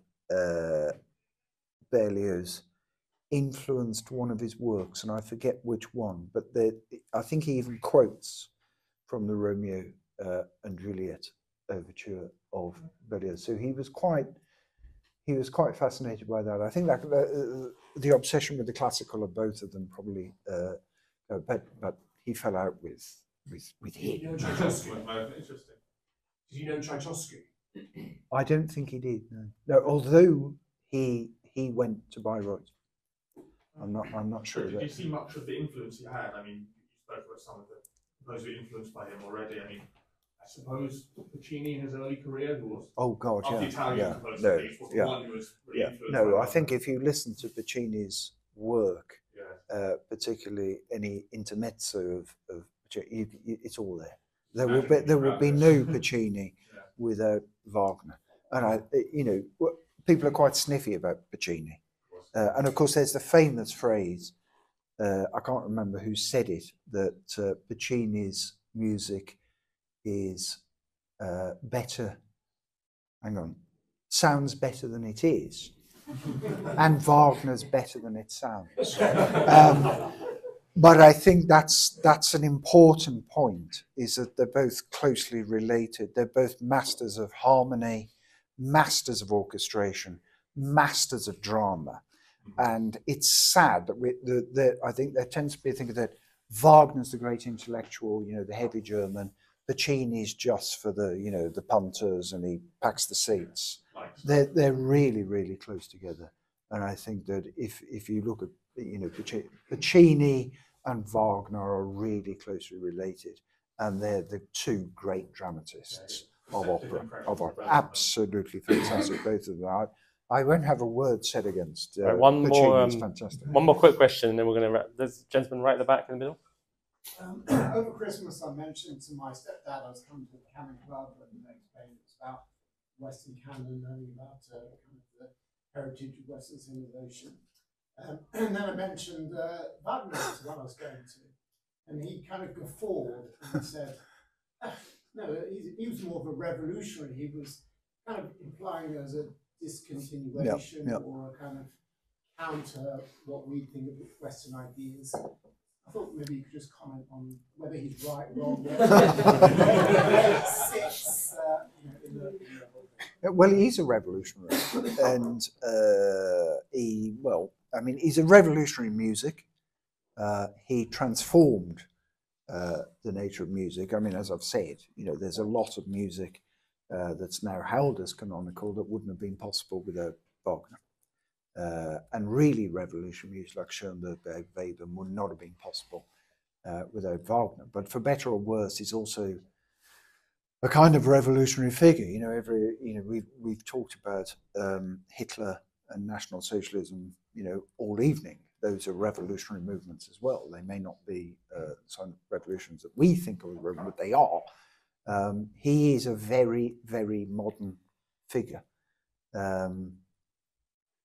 Berlioz influenced one of his works, and I forget which one, but I think he even quotes from the Romeo and Juliet overture of Berlioz. So he was quite fascinated by that. I think that the obsession with the classical of both of them probably, but he fell out with him. Did you know Tchaikovsky? Did you know Tchaikovsky? I don't think he did. No, although he went to Bayreuth. I'm not sure. Did you see much of the influence he had? I mean, you spoke about some of the composers influenced by him already. I mean, I suppose Puccini in his early career, who was the Italian composer, was the one who was really influenced. No, I think if you listen to Puccini's work, particularly any intermezzo of Puccini, it's all there. There will be no Puccini without Wagner, and people are quite sniffy about Puccini, and of course there's the famous phrase. I can't remember who said it, that Puccini's music is sounds better than it is, and Wagner's better than it sounds. But I think that's an important point, is that they're both closely related. They're both masters of harmony, masters of orchestration, masters of drama. And it's sad that I think there tends to be a thing that Wagner's the great intellectual, the heavy German. Puccini's just for the punters, and he packs the seats. They're really, really close together. And I think that if you look at Puccini and Wagner are really closely related, and they're the two great dramatists of opera. Absolutely fantastic, both of them. I won't have a word said against Puccini. It's fantastic. One more quick question, and then we're going to wrap. There's a gentleman right at the back in the middle. Over Christmas, I mentioned to my stepdad I was coming to the Canon Club, and they explained it was about Western canon, learning about kind of the heritage of Western civilization. And then I mentioned Wagner was the one I was going to, and he kind of guffawed and said, no, he was more of a revolutionary. He was kind of implying there was a discontinuation or a kind of counter what we think of Western ideas. I thought maybe you could just comment on whether he's right or wrong. Where it sits, Well, he's a revolutionary, and he's a revolutionary in music. He transformed the nature of music. I mean, as I've said, there's a lot of music that's now held as canonical that wouldn't have been possible without Wagner. And really revolutionary music like Schoenberg, Weber would not have been possible without Wagner. But for better or worse, he's also a kind of revolutionary figure. You know, we've talked about Hitler and National Socialism, you know, all evening. Those are revolutionary movements as well. They may not be some revolutions that we think of, but they are. He is a very, very modern figure.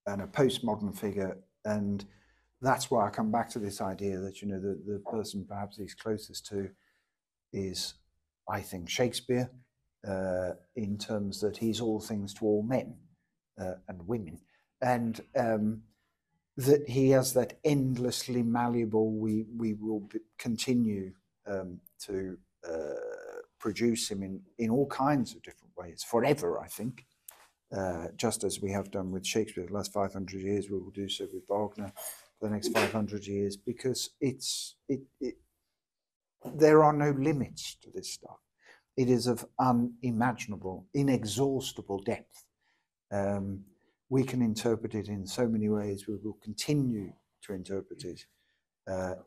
And a postmodern figure, and that's why I come back to this idea that, you know, the person perhaps he's closest to is, I think, Shakespeare, in terms that he's all things to all men and women, and that he has that endlessly malleable. We will continue to produce him in all kinds of different ways forever, I think. Just as we have done with Shakespeare the last 500 years, we will do so with Wagner for the next 500 years, because there are no limits to this stuff. It is of unimaginable, inexhaustible depth. We can interpret it in so many ways. We will continue to interpret it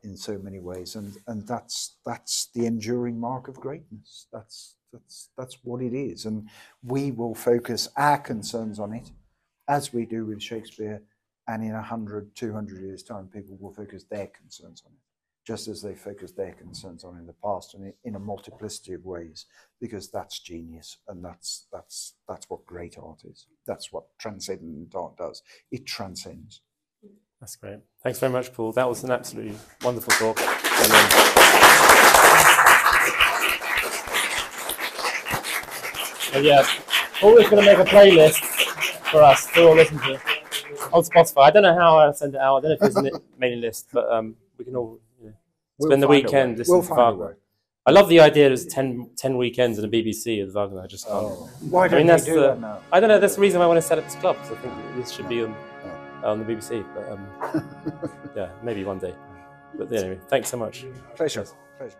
in so many ways, and that's the enduring mark of greatness. That's what it is, and we will focus our concerns on it, as we do with Shakespeare, and in 100, 200 years' time, people will focus their concerns on it, just as they focused their concerns on in the past, and in a multiplicity of ways, because that's genius, and that's what great art is. That's what transcendent art does. It transcends. That's great. Thanks very much, Paul. That was an absolutely wonderful talk. Yeah, Paul is going to make a playlist for us to all listen to on Spotify. I don't know how I send it out. I don't know if there's a mailing list, but we can all spend the weekend listening to Wagner. I love the idea. There's 10 weekends in the BBC of Wagner. I just can't. Why don't they do that now? I don't know. That's the reason I want to set up this club. So I think this should be on the BBC. But yeah, maybe one day. But anyway, thanks so much. Pleasure. Pleasure.